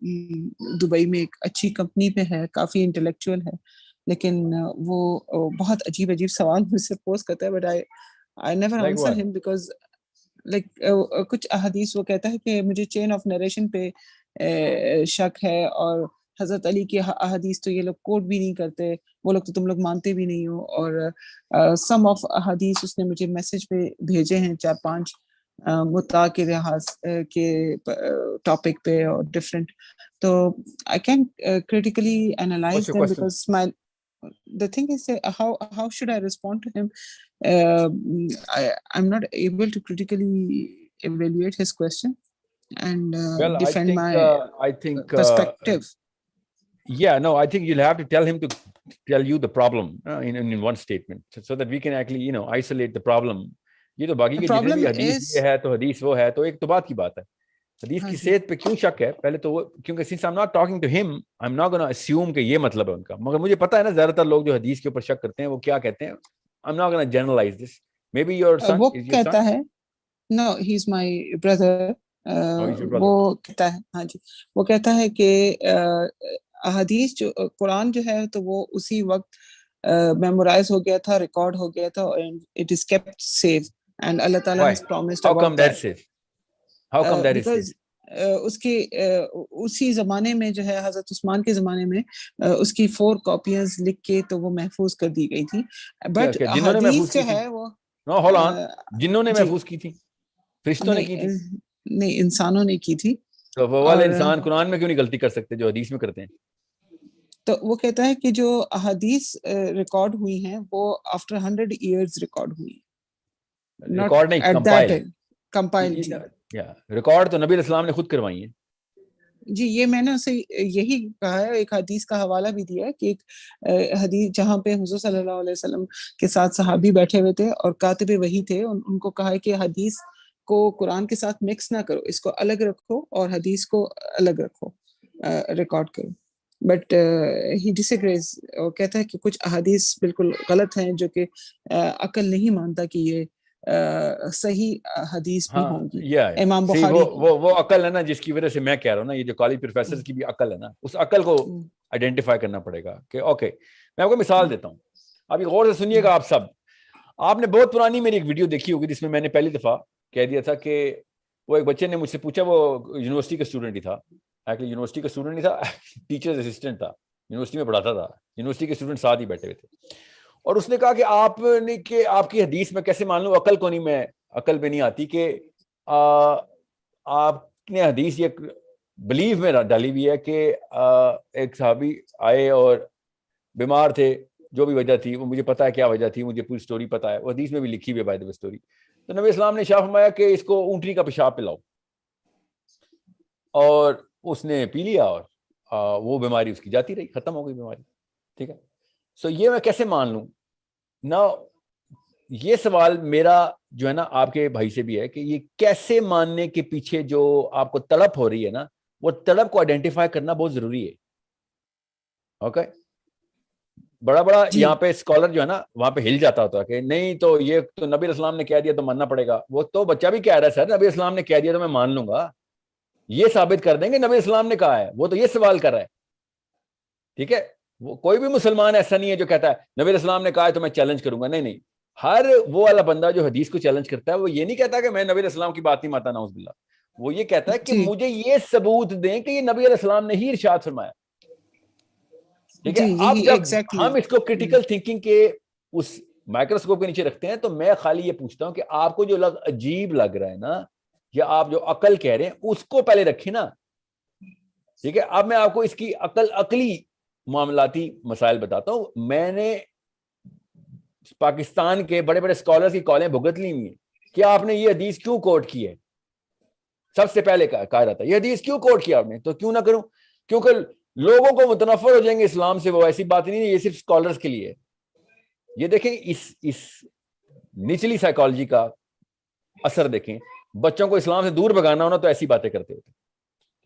Dubai میں ایک اچھی کمپنی پہ ہے, کافی انٹلیکچوئل ہے, لیکن وہ بہت عجیب عجیب سوال مجھ سے پوز کرتا ہے. بٹ آئی نیور آنسر ہم بیکاز لائک کچھ احادیث وہ کہتا ہے کہ مجھے چین آف نریشن پہ شک ہے, اور حضرت علی کی احادیث تو یہ لوگ کوٹ بھی نہیں کرتے, وہ لوگ تو تم لوگ مانتے بھی نہیں ہو. اور سم آف احادیث اس نے مجھے میسج پہ بھیجے ہیں 4-5 متع کے لحاظ کے ٹاپک پہ اور ڈفرینٹ. تو I can critically analyze them because the thing is how should I respond to him? I'm not able to critically evaluate his question and defend I think perspective. Yeah, no, I think you'll have to tell him to tell you the problem in one statement so that we can actually isolate the problem. یہ تو باقی کے جتنے بھی حدیث یہ ہے تو حدیث وہ ہے, تو ایک تو بات کی بات ہے حدیث کی صحت پہ کیوں شک ہے پہلے تو وہ, کیونکہ since I'm not talking to him I'm not going to assume کہ یہ مطلب ہے ان کا. مگر مجھے پتا ہے نا زیادہ تر لوگ جو حدیث کے اوپر شک کرتے ہیں وہ کیا کہتے ہیں. I'm not going to generalize this. Maybe your son وہ is your کہتا son? ہے no, he's my brother. وہ کہتا ہے, ہاں جی, وہ کہتا ہے کہ احادیث جو قرآن جو ہے تو وہ اسی وقت میمورائز ہو گیا تھا, ریکارڈ ہو گیا تھا, and it is kept safe and Allah Ta'ala has promised about that. How come that is safe? اس کے اسی زمانے میں جو ہے حضرت عثمان کے زمانے میں اس کی 4 کاپیاں لکھ کے تو وہ محفوظ کر دی گئی تھی. بٹ حدیث جو ہے وہ جنہوں نے محفوظ کی تھی, فرشتوں نے کی تھی, نہیں انسانوں نے کی تھی. تو وہ والے انسان قرآن میں کیوں نہیں غلطی کر سکتے جو حدیث میں کرتے ہیں؟ تو وہ کہتا ہے کہ جو احادیث ریکارڈ ہوئی ہیں وہ آفٹر 100 ایئرز ریکارڈ ہوئی, ریکارڈ نہیں, کمپائل. ریکارڈ تو نبی علیہ السلام نے خود کروائی ہیں. جی یہ میں نے اسے یہی کہا ہے, ایک حدیث کا حوالہ بھی دیا ہے کہ ایک حدیث جہاں پہ حضور صلی اللہ علیہ وسلم کے ساتھ صحابی بیٹھے ہوئے تھے اور کاتب وحی تھے, ان کو کہا ہے کہ حدیث کو قرآن کے ساتھ مکس نہ کرو, اس کو الگ رکھو اور حدیث کو الگ رکھو, ریکارڈ کرو. بٹ ہی ڈس ایگریز, اور کہتا ہے کہ کچھ احادیث بالکل غلط ہیں جو کہ عقل نہیں مانتا کہ یہ صحیح حدیث بھی ہوں گی. امام بخاری وہ عقل ہے نا جس کی وجہ سے میں کہہ رہا ہوں نا, یہ جو کالج پروفیسر کی بھی عقل ہے نا, اس عقل کو آئیڈینٹیفائی کرنا پڑے گا کہ اوکے. میں آپ کو مثال دیتا ہوں, ابھی غور سے سنیے گا آپ سب. آپ نے بہت پرانی میری ایک ویڈیو دیکھی ہوگی جس میں نے پہلی دفعہ کہہ دیا تھا کہ وہ ایک بچے نے مجھ سے پوچھا, وہ یونیورسٹی کا اسٹوڈنٹ ہی تھا, ایکچولی یونیورسٹی کا اسٹوڈنٹ نہیں تھا, ٹیچر اسسٹنٹ تھا, یونیورسٹی میں پڑھاتا تھا, یونیورسٹی کے اسٹوڈنٹ ساتھ ہی بیٹھے ہوئے تھے. اور اس نے کہا کہ آپ کی حدیث میں کیسے مان لوں, عقل کو نہیں, میں عقل پہ نہیں آتی کہ آپ نے حدیث یہ بلیو میں ڈالی ہوئی ہے کہ ایک صحابی آئے اور بیمار تھے, جو بھی وجہ تھی وہ مجھے پتا ہے کیا وجہ تھی, مجھے پوری سٹوری پتا ہے, وہ حدیث میں بھی لکھی ہوئی ہے بائی دی وے سٹوری. تو نبی اسلام نے ارشاد فرمایا کہ اس کو اونٹنی کا پیشاب پلاؤ, اور اس نے پی لیا اور وہ بیماری اس کی جاتی رہی, ختم ہو گئی بیماری. ٹھیک ہے, سو یہ میں کیسے مان لوں نا. یہ سوال میرا جو ہے نا آپ کے بھائی سے بھی ہے کہ یہ کیسے ماننے کے پیچھے جو آپ کو تڑپ ہو رہی ہے نا, وہ تڑپ کو آئیڈینٹیفائی کرنا بہت ضروری ہے. اوکے بڑا یہاں پہ اسکالر جو ہے نا وہاں پہ ہل جاتا ہوتا ہے کہ نہیں تو یہ تو نبی اسلام نے کہہ دیا تو ماننا پڑے گا. وہ تو بچہ بھی کہہ رہا ہے سر نبی اسلام نے کہہ دیا تو میں مان لوں گا, یہ ثابت کر دیں گے نبی اسلام نے کہا ہے. وہ تو یہ سوال کر رہا ہے. ٹھیک ہے, وہ کوئی بھی مسلمان ایسا نہیں ہے جو کہتا ہے نبی اسلام نے کہا ہے تو میں چیلنج کروں گا. نہیں, ہر وہ والا بندہ جو حدیث کو چیلنج کرتا ہے وہ یہ نہیں کہتا کہ میں نبی اسلام کی بات نہیں مانتا, نعوذ باللہ. وہ یہ کہتا ہے کہ مجھے یہ ثبوت دیں کہ یہ نبی علیہ السلام نے ہی ارشاد فرمایا. ٹھیک ہے, اب جب ہم اس کو کرٹیکل تھنکنگ کے اس مائکروسکوپ کے نیچے رکھتے ہیں تو میں خالی یہ پوچھتا ہوں کہ آپ کو جو عجیب لگ رہا ہے نا, یا آپ جو عقل کہہ رہے ہیں اس کو پہلے رکھیں نا. ٹھیک ہے, اب میں آپ کو اس کی عقلی معاملاتی مسائل بتاتا ہوں. میں نے پاکستان کے بڑے بڑے اسکالرز کی کالیں بھگت لی ہوئی ہیں کہ آپ نے یہ حدیث کیوں کوٹ کی ہے. سب سے پہلے کہا رہا تھا یہ حدیث کیوں کوٹ کیا آپ نے, تو کیوں نہ کروں, کیونکہ لوگوں کو متنفر ہو جائیں گے اسلام سے. وہ ایسی بات نہیں ہے, یہ صرف اسکالرز کے لیے. یہ دیکھیں اس نچلی سائیکالوجی کا اثر دیکھیں. بچوں کو اسلام سے دور بھگانا ہونا تو ایسی باتیں کرتے ہوتے.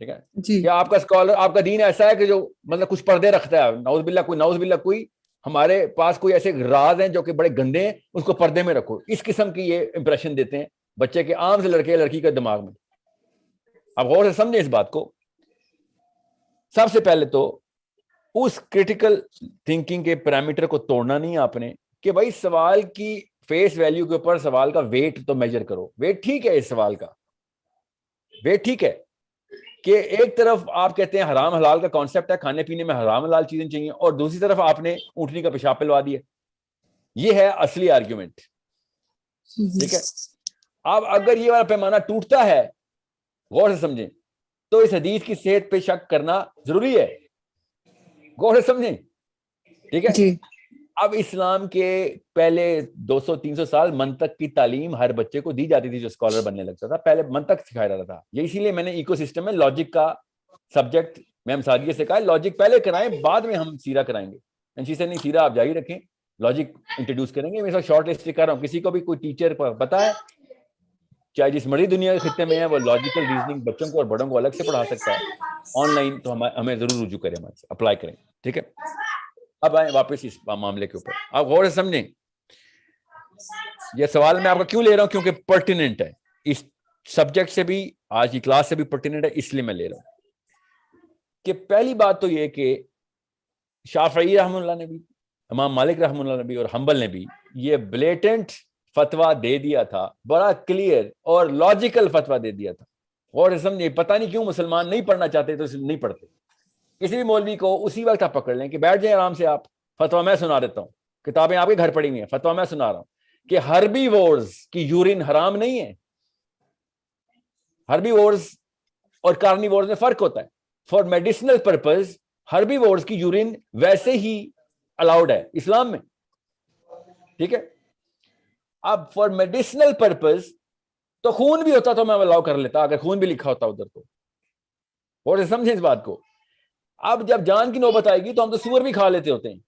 ٹھیک ہے, کیا آپ کا اسکالر, آپ کا دین ایسا ہے کہ جو مطلب کچھ پردے رکھتا ہے. نعوذ باللہ کوئی ہمارے پاس کوئی ایسے راز ہیں جو کہ بڑے گندے ہیں, اس کو پردے میں رکھو. اس قسم کی یہ امپریشن دیتے ہیں بچے کے عام سے لڑکے لڑکی کے دماغ میں. اب غور سے سمجھیں اس بات کو. سب سے پہلے تو اس کرٹیکل تھنکنگ کے پیرامیٹر کو توڑنا نہیں آپ نے کہ بھائی سوال کی فیس ویلیو کے اوپر سوال کا ویٹ تو میجر کرو. ویٹ ٹھیک ہے, اس سوال کا ویٹ ٹھیک ہے کہ ایک طرف آپ کہتے ہیں حرام حلال کا کانسیپٹ ہے, کھانے پینے میں حرام حلال چیزیں چاہیے, اور دوسری طرف آپ نے اونٹنی کا پیشاب پلوا دیا. یہ ہے اصلی آرگیومنٹ. ٹھیک ہے, اب اگر یہ والا پیمانہ ٹوٹتا ہے, غور سے سمجھیں, تو اس حدیث کی صحت پہ شک کرنا ضروری ہے. غور سے سمجھیں. ٹھیک ہے, اب اسلام کے پہلے 200-300 سال منطق کی تعلیم ہر بچے کو دی جاتی تھی جو اسکالر بننے لگتا تھا. پہلے منطق سکھایا جاتا تھا. یہ اسی لیے میں نے ایکو سسٹم میں لاجک کا سبجیکٹ میم سادیہ سے کہا لاجک پہلے کرائیں, بعد میں ہم سیرا کرائیں گے. انشی سے نہیں, سیرا آپ جاری رکھیں, لاجک انٹروڈیوس کریں گے. میں شارٹ لسٹ کر رہا ہوں, کسی کو بھی کوئی ٹیچر پتا ہے چاہے جس مرضی دنیا کے خطے میں ہے وہ لاجیکل ریزننگ بچوں کو اور بڑوں کو الگ سے پڑھا سکتا ہے آن لائن, تو ہمیں ضرور رجوع کریں, ہمارے سے اپلائی کریں. ٹھیک ہے, اب آئیں واپس اس معاملے کے اوپر. آپ غور سے سمجھیں. یہ سوال میں آپ کا کیوں لے رہا ہوں, کیونکہ پرٹیننٹ ہے اس سبجیکٹ سے بھی, آج کی کلاس سے بھی پرٹیننٹ ہے, اس لیے میں لے رہا ہوں. کہ پہلی بات تو یہ کہ شافعی رحمہ اللہ نے بھی, امام مالک رحمہ اللہ نے بھی, اور حنبل نے بھی یہ بلیٹنٹ فتویٰ دے دیا تھا, بڑا کلیئر اور لاجیکل فتویٰ دے دیا تھا. غور سے سمجھیں. پتہ نہیں کیوں مسلمان نہیں پڑھنا چاہتے تو نہیں پڑھتے. کسی بھی مولوی کو اسی وقت آپ پکڑ لیں کہ بیٹھ جائیں آرام سے, آپ فتویٰ میں سنا دیتا ہوں, کتابیں آپ کے گھر پڑی ہوئی ہیں, فتویٰ میں سنا رہا ہوں کہ ہربی وورز کی یورین حرام نہیں ہے. ہربی وورز اور کارنی وورز میں فرق ہوتا ہے. فار میڈیسنل پرپز ہربی وورز کی یورین ویسے ہی الاؤڈ ہے اسلام میں. ٹھیک ہے, اب فار میڈیسنل پرپز تو خون بھی ہوتا تو میں الاؤ کر لیتا, اگر خون بھی لکھا ہوتا ادھر تو. اور سمجھیں اس بات کو. اب جب جان کی نوبت آئے گی تو ہم تو سور بھی کھا لیتے ہوتے ہیں.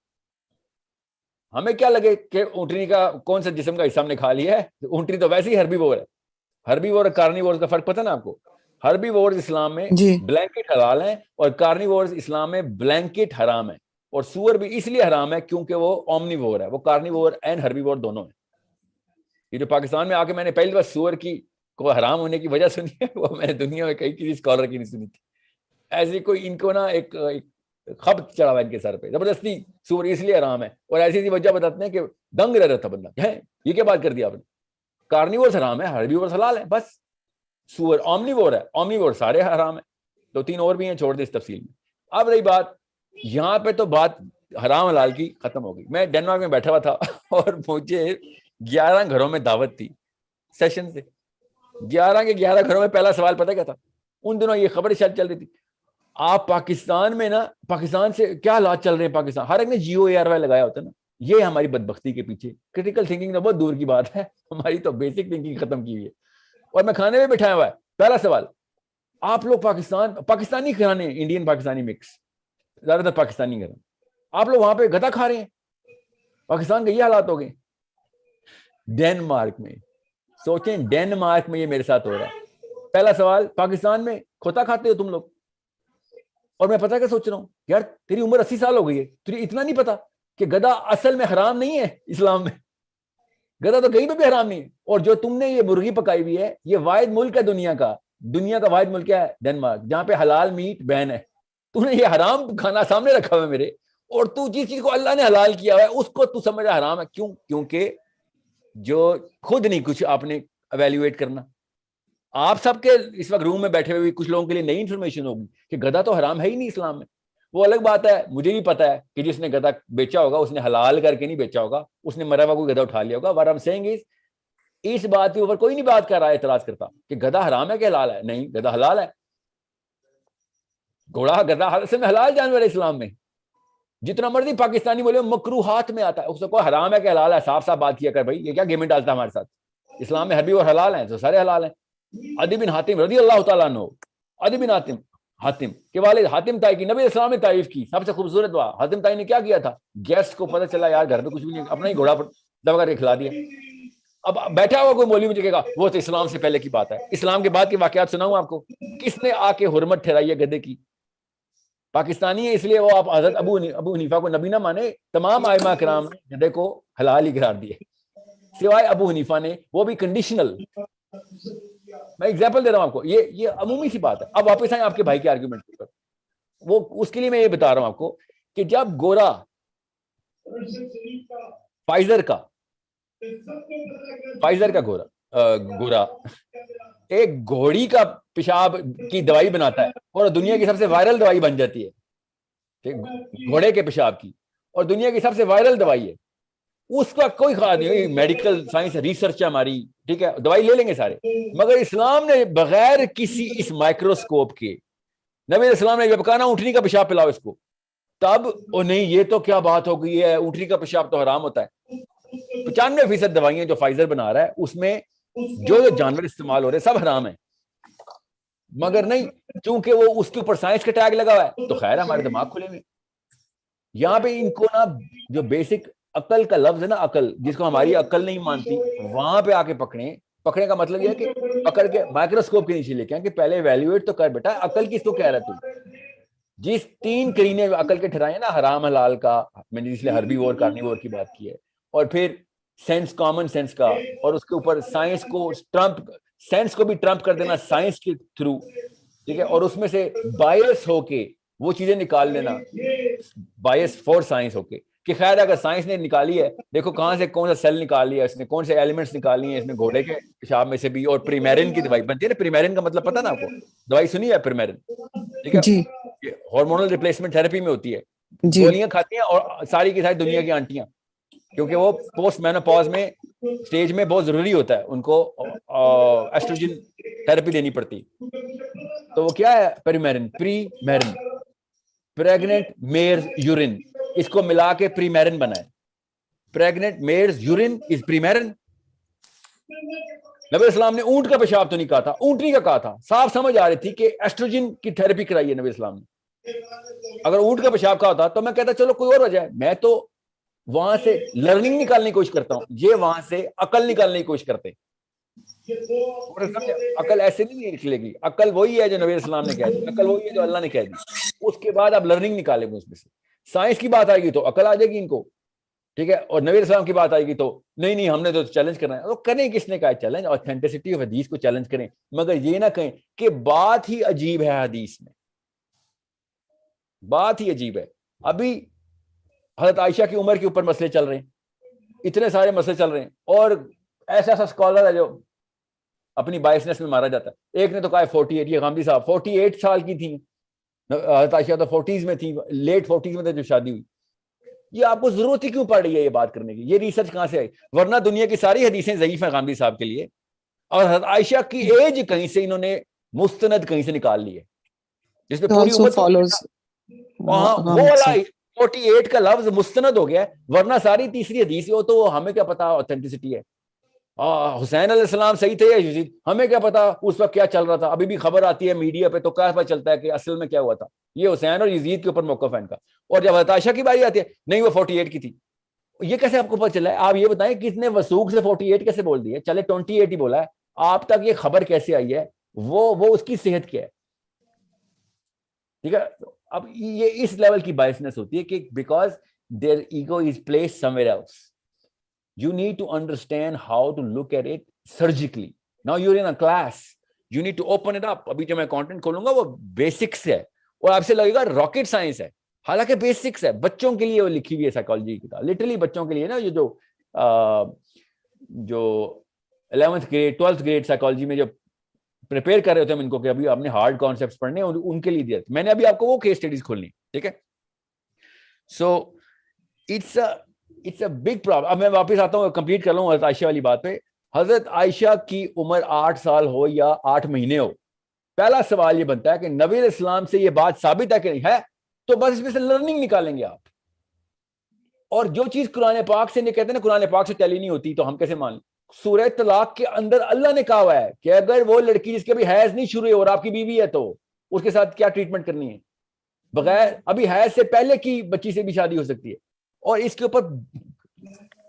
ہمیں کیا لگے کہ اونٹنی کا کون سا جسم کا حصہ ہم نے کھا لیا ہے, اونٹنی تو ویسے ہی ہربی وور ہے. ہربی وور اور کارنی وورز کا فرق پتہ نا آپ کو. ہربی وورز اسلام میں بلینکٹ حلال ہیں, اور کارنی وورز اسلام میں بلینکٹ حرام ہے. اور سور بھی اس لیے حرام ہے کیونکہ وہ اومنی وور ہے, وہ کارنی وور اینڈ ہربی وور دونوں ہیں. یہ جو پاکستان میں آ کے میں نے پہلی بار سور کی کو حرام ہونے کی وجہ سنی ہے, وہ میں نے دنیا میں کئی کسی اسکالر کی نہیں سنی تھی. ایسی کوئی ان کو نا ایک خبط چڑھا ہوا ان کے سر پہ زبردستی, سور اس لیے حرام ہے, اور ایسی وجہ بتاتے ہیں کہ دنگ رہ رہا تھا بندہ, یہ کیا بات کر دی آپ نے. کارنیور حرام ہے, ہربی وور حلال ہے, بس. سور اومنی وور ہے, اومنی وور سارے حرام ہیں. 2-3 اور بھی ہیں, چھوڑ دیں اس تفصیل میں. اب رہی بات یہاں پہ, تو بات حرام حلال کی ختم ہو گئی. میں ڈنمارک میں بیٹھا ہوا تھا اور مجھے 11 گھروں میں دعوت تھی سیشن سے. 11 کے 11 گھروں میں پہلا سوال پتہ کیا تھا, ان دنوں یہ خبر شاید چل رہی تھی, آپ پاکستان میں نا, پاکستان سے کیا حالات چل رہے ہیں پاکستان. ہر ایک نے GOARY لگایا ہوتا ہے نا. یہ ہماری بدبختی کے پیچھے کرٹیکل تھنکنگ تو بہت دور کی بات ہے, ہماری تو بیسک تھنکنگ ختم کی ہوئی ہے. اور میں کھانے میں بٹھایا ہوا ہے, پہلا سوال, آپ لوگ پاکستانی کھانے, انڈین پاکستانی مکس, زیادہ تر پاکستانی گھر, آپ لوگ وہاں پہ گدا کھا رہے ہیں, پاکستان کے یہ حالات ہو گئے. ڈنمارک میں, سوچیں ڈنمارک میں یہ میرے ساتھ ہو رہا ہے. پہلا سوال, پاکستان میں کھوتا کھاتے ہو تم لوگ؟ اور میں پتا کیا سوچ رہا ہوں یار تیری عمر 80 سال ہو گئی ہے, تجھے اتنا نہیں پتا کہ گدھا اصل میں حرام نہیں ہے اسلام میں, گدھا تو کہیں پہ بھی حرام نہیں ہے. اور جو تم نے یہ مرغی پکائی ہوئی ہے, یہ واحد ملک ہے دنیا کا واحد ملک ہے ڈنمارک جہاں پہ حلال میٹ بین ہے. تو نے یہ حرام کھانا سامنے رکھا ہوا ہے میرے, اور تو جس چیز کو اللہ نے حلال کیا ہوا ہے اس کو تو سمجھ حرام ہے. کیوں؟ کیونکہ جو خود نہیں کچھ آپ نے ایویلیویٹ کرنا. آپ سب کے اس وقت روم میں بیٹھے ہوئے کچھ لوگوں کے لیے نئی انفارمیشن ہوگی کہ گدھا تو حرام ہے ہی نہیں اسلام میں. وہ الگ بات ہے, مجھے بھی پتا ہے کہ جس نے گدھا بیچا ہوگا اس نے حلال کر کے نہیں بیچا ہوگا, اس نے مرا ہوا کوئی گدھا اٹھا لیا ہوگا. what I'm saying is اس بات کے اوپر کوئی نہیں بات کر رہا ہے, اعتراض کرتا کہ گدھا حرام ہے کہ حلال ہے. نہیں, گدھا حلال ہے. گھوڑا گدھا اصل میں حلال جانور ہے اسلام میں. جتنا مرضی پاکستانی بولے مکروہات میں آتا ہے, اس کو حرام ہے کہ حلال ہے, صاف صاف بات کیا کر بھائی, یہ کیا گیمنٹ ڈالتا ہے ہمارے ساتھ. اسلام میں حربی اور حلال ہیں تو سارے حلال ہیں. عدی بن حاتم رضی اللہ تعالیٰ عنہ, عدی بن حاتم کے والد حاتم تائی کی نبی اسلام نے تعریف کی, سب سے خوبصورت بات. حاتم تائی نے کیا کیا تھا, گیسٹ کو پتہ چلا یار گھر میں کچھ بھی نہیں, اپنا ہی گھوڑا دبا کر کے کھلا دیا. اب بیٹھا ہوا کوئی مولوی مجھے کہے گا وہ تو اسلام سے پہلے کی بات ہے. اسلام کے بعد کے واقعات سناؤں آپ کو, کس نے آ کے حرمت ٹھہرائی ہے گدھے کی؟ پاکستانی ہے اس لیے وہ آپ حضرت ابو حنیفہ کو نبی نہ مانے, تمام ائمہ کرام نے گدھے کو حلال ہی قرار دیے سوائے ابو حنیفہ نے, وہ بھی کنڈیشنل. میں ایگزامپل دے رہا ہوں آپ کو, یہ عمومی سی بات ہے. اب واپس آئیں آپ کے بھائی کے آرگیومنٹ پر, وہ اس کے لیے میں یہ بتا رہا ہوں آپ کو کہ جب گورا فائزر کا گورا ایک گھوڑی کا پیشاب کی دوائی بناتا ہے اور دنیا کی سب سے وائرل دوائی بن جاتی ہے, گھوڑے کے پیشاب کی, اور دنیا کی سب سے وائرل دوائی ہے, اس کا کوئی خیال نہیں. میڈیکل سائنس ریسرچ ہے ہماری, ٹھیک ہے, دوائی لے لیں گے سارے. مگر اسلام نے بغیر کسی اس مائکروسکوپ کے, نبی اسلام نے جب کہا نا اونٹنی کا پیشاب پلاؤ اس کو, تب او نہیں یہ تو کیا بات ہو گئی ہے, اونٹنی کا پیشاب تو حرام ہوتا ہے. 95% دوائیاں جو فائزر بنا رہا ہے اس میں جو جانور استعمال ہو رہے سب حرام ہیں. مگر نہیں, چونکہ وہ اس کے اوپر سائنس کا ٹیگ لگا ہوا ہے تو خیر ہمارے دماغ کھلے ہوئے. یہاں پہ ان کو نا جو بیسک عقل کا لفظ ہے نا, عقل جس کو ہماری عقل نہیں مانتی, وہاں پہ آ کے پکڑنے کا مطلب یہ ہے کہ پکڑ کے مائکروسکوپ کے نیچے لے کے کہ پہلے ایویلویٹ تو کر بیٹا, عقل کس کو کہہ رہا ہے تو. جس 3 قرینے عقل کے ٹھہرائے نا, حرام حلال کا, میں نے اس لیے حربی وار کارنیوور کی بات کی ہے, اور پھر سینس, کامن سینس کا, اور اس کے اوپر سائنس کو ٹرمپ, سینس کو بھی ٹرمپ کر دینا سائنس کے تھرو, ٹھیک ہے, اور اس میں سے بائس ہو کے وہ چیزیں نکال لینا, بائس فور سائنس ہو کے کہ خیر اگر سائنس نے نکالی ہے, دیکھو کہاں سے کون سا سیل نکال لیا اس نے, کون سے ایلیمنٹس نکالی ہیں اس نے گھوڑے کے پیشاب میں سے بھی. اور پریمیرن کی دوائی بنتی ہے نا, پریمیرن کا مطلب پتہ نا آپ کو, دوائی سنی ہے پریمیرن, ٹھیک ہے, ہارمونل ریپلیسمنٹ تھراپی میں ہوتی ہے. گولیاں کھاتی ہیں اور ساری کی ساری دنیا کی آنٹیاں, کیونکہ وہ پوسٹ مینوپاز میں سٹیج میں بہت ضروری ہوتا ہے, ان کو ایسٹروجن تھراپی دینی پڑتی. تو وہ کیا ہے پریمیرن, پریگننٹ میئرز یورین, اس کو ملا کے پریمیرن بنا ہے. پریگننٹ میئرز یورین از پریمیرن. نبی اسلام نے اونٹ کا پیشاب تو نہیں کہا تھا, اونٹنی کا کہا تھا. صاف سمجھ آ رہی تھی کہ ایسٹروجن کی تھراپی کرائی ہے نبی اسلام نے. اگر اونٹ کا پیشاب کہا ہوتا تو میں کہتا چلو کوئی اور وجہ ہے. میں تو وہاں سے لرننگ نکالنے کی کوشش کرتا ہوں, یہ وہاں سے عقل نکالنے کی کوشش کرتے. عقل ایسے نہیں نکلے گی, عقل وہی ہے جو نبی اسلام نے کہہ دی, عقل وہی ہے جو اللہ نے کہہ دی. اس کے بعد آپ لرننگ نکالیں گے اس میں سے. سائنس کی بات آئے گی تو عقل آ جائے گی ان کو, ٹھیک ہے, اور نبی اسلام کی بات آئے گی تو نہیں ہم نے تو چیلنج کرنا ہے. تو کریں کس نے کہا چیلنج, اوتھینٹسٹی آف حدیث کو چیلنج کریں, مگر یہ نہ کہیں کہ بات ہی عجیب ہے حدیث میں, بات ہی عجیب ہے. ابھی حضرت عائشہ کی عمر کے اوپر مسئلے چل رہے ہیں, اتنے سارے مسئلے چل رہے ہیں, اور ایسا اسکالر ہے جو اپنی بائسنس میں مارا جاتا ہے. ایک نے تو کہا 48, یہ غامدی صاحب 48 سال کی تھی, حضرت عائشہ تو 40s میں تھی, لیٹ 40s میں تھے جو شادی ہوئی. یہ آپ کو ضرورت ہی کیوں پڑ رہی ہے یہ بات کرنے کی, یہ ریسرچ کہاں سے آئی؟ ورنہ دنیا کی ساری حدیثیں ضعیف ہیں غامدی صاحب کے لیے, اور حضرت عائشہ کی ایج کہیں سے انہوں نے مستند کہیں سے نکال لی ہے, جس میں پوری امت وہ والا 48 کا لفظ مستند ہو گیا, ورنہ ساری تیسری حدیث ہو تو ہمیں کیا پتا اوتھینٹسٹی ہے. حسین علیہ السلام صحیح تھے یا یزید, ہمیں کیا پتا اس وقت کیا چل رہا تھا. ابھی بھی خبر آتی ہے میڈیا پہ تو کیا پتہ چلتا ہے کہ اصل میں کیا ہوا تھا. یہ حسین اور یزید کے اوپر موقف ہے ان کا. اور جب عائشہ کی باری آتی ہے, نہیں وہ 48 کی تھی, یہ کیسے آپ کو پتہ چلا ہے؟ آپ یہ بتائیں کس نے وثوق سے 48 کیسے بول دی ہے؟ چلے 28 ہی بولا ہے, آپ تک یہ خبر کیسے آئی ہے؟ وہ اس کی صحت کیا ہے؟ ٹھیک ہے, اب یہ اس لیول کی بائسنس ہوتی ہے کہ because their ego is placed somewhere else. You need to understand how to look at it surgically. Now you're in a class. You need to open it up. ابھی جو میں content کھولوں گا وہ basics ہے اور آپ سے لگے گا rocket science ہے, حالانکہ بیسکس ہے. بچوں کے لیے وہ لکھی ہوئی ہے سائیکالوجی کی کتاب, لٹرلی بچوں کے لیے نا. یہ جو 11th grade 12th grade psychology میں جو پریپیئر کر رہے ہوتے ہیں ان کو کہ ابھی آپ نے ہارڈ کانسیپٹس پڑھنے ہیں, ان کے لیے دیا. میں نے ابھی آپ کو وہ کیس اسٹڈیز کھولنی, ٹھیک ہے. So it's a big problem. اب میں واپس آتا ہوں, کمپلیٹ کر لوں حضرت عائشہ والی بات پہ. حضرت عائشہ کی عمر 8 سال ہو یا 8 مہینے ہو, پہلا سوال یہ بنتا ہے کہ نبی علیہ السلام سے یہ بات ثابت ہے کہ نہیں ہے, تو بس اس میں سے لرننگ نکالیں گے آپ. اور جو چیز قرآن پاک سے نہیں کہتے نا, قرآن پاک سے ٹیلی نہیں ہوتی, تو ہم کیسے مان لیں؟ سورہ طلاق کے اندر اللہ نے کہا ہوا ہے کہ اگر وہ لڑکی جس کے ابھی حیض نہیں شروع ہے اور آپ کی بیوی ہے تو اس کے ساتھ کیا ٹریٹمنٹ کرنی ہے, بغیر ابھی حیض سے پہلے کی بچی سے بھی شادی ہو سکتی ہے. اور اس کے اوپر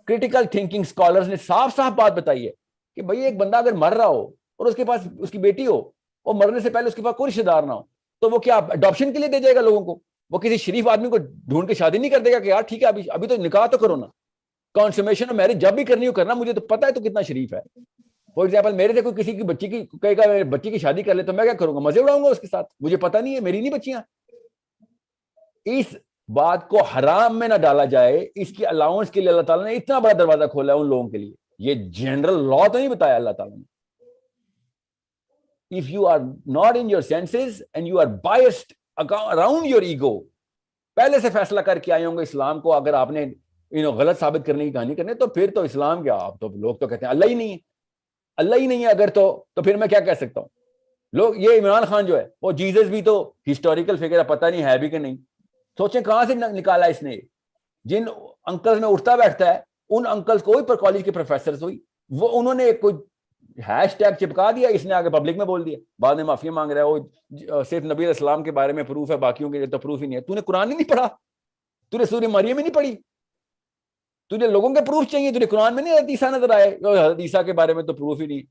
کریٹیکل تھنکنگ اسکالرز نے صاف صاف بات بتائی ہے کہ بھئی ایک بندہ اگر مر رہا ہو اور اس کے پاس اس کی بیٹی ہو اور مرنے سے پہلے اس کے پاس کوئی رشتہ دار نہ ہو, تو وہ کیا اڈاپشن کے لیے دے جائے گا لوگوں کو؟ وہ کسی شریف آدمی کو ڈھونڈ کے شادی نہیں کر دے گا کہ یار ٹھیک ہے ابھی تو نکاح تو کرو نا, کانسومیشن اور میرج جب بھی کرنی ہو کرنا, مجھے تو پتا ہے تو کتنا شریف ہے. فار ایگزامپل میرے سے کوئی کسی کی بچی کی کہے گا میرے بچی کی شادی کر لے, تو میں کیا کروں گا؟ مزے اڑاؤں گا اس کے ساتھ, مجھے پتا نہیں ہے, میری نہیں بچیاں. اس بات کو حرام میں نہ ڈالا جائے, اس کی الاؤنس کے لیے اللہ تعالیٰ نے اتنا بڑا دروازہ کھولا ہے ان لوگوں کے لیے. یہ جنرل لا تو نہیں بتایا اللہ تعالیٰ نے. If you are not in your senses and you are biased around your ego, پہلے سے فیصلہ کر کے آئے ہوں گے اسلام کو, اگر آپ نے غلط ثابت کرنے کی کہانی کرنے, تو پھر تو اسلام کیا, آپ تو لوگ تو کہتے ہیں اللہ ہی نہیں ہے, اللہ ہی نہیں ہے اگر تو پھر میں کیا کہہ سکتا ہوں. لوگ یہ عمران خان جو ہے وہ جیزس بھی تو ہسٹوریکل فگر ہے, پتہ نہیں ہے بھی کہ نہیں. سوچیں کہاں سے نکالا اس نے. جن انکلز میں اٹھتا بیٹھتا ہے ان انکلز کو پر کالج کے پروفیسرز ہوئی, وہ انہوں نے کوئی ہیش ٹیگ چپکا دیا, اس نے آگے پبلک میں بول دیا, بعد میں معافی مانگ رہا ہے. وہ صرف نبی علیہ السلام کے بارے میں پروف ہے, باقیوں کے لیے تو پروف ہی نہیں ہے. تو نے قرآن ہی نہیں پڑھا, تو نے سورہ مریم میں نہیں پڑھی, تجھے لوگوں کے پروف چاہیے, تجھے قرآن میں نہیں حضرت عیسیٰ نظر آئے, حضرت عیسیٰ کے بارے میں تو پروف ہی نہیں.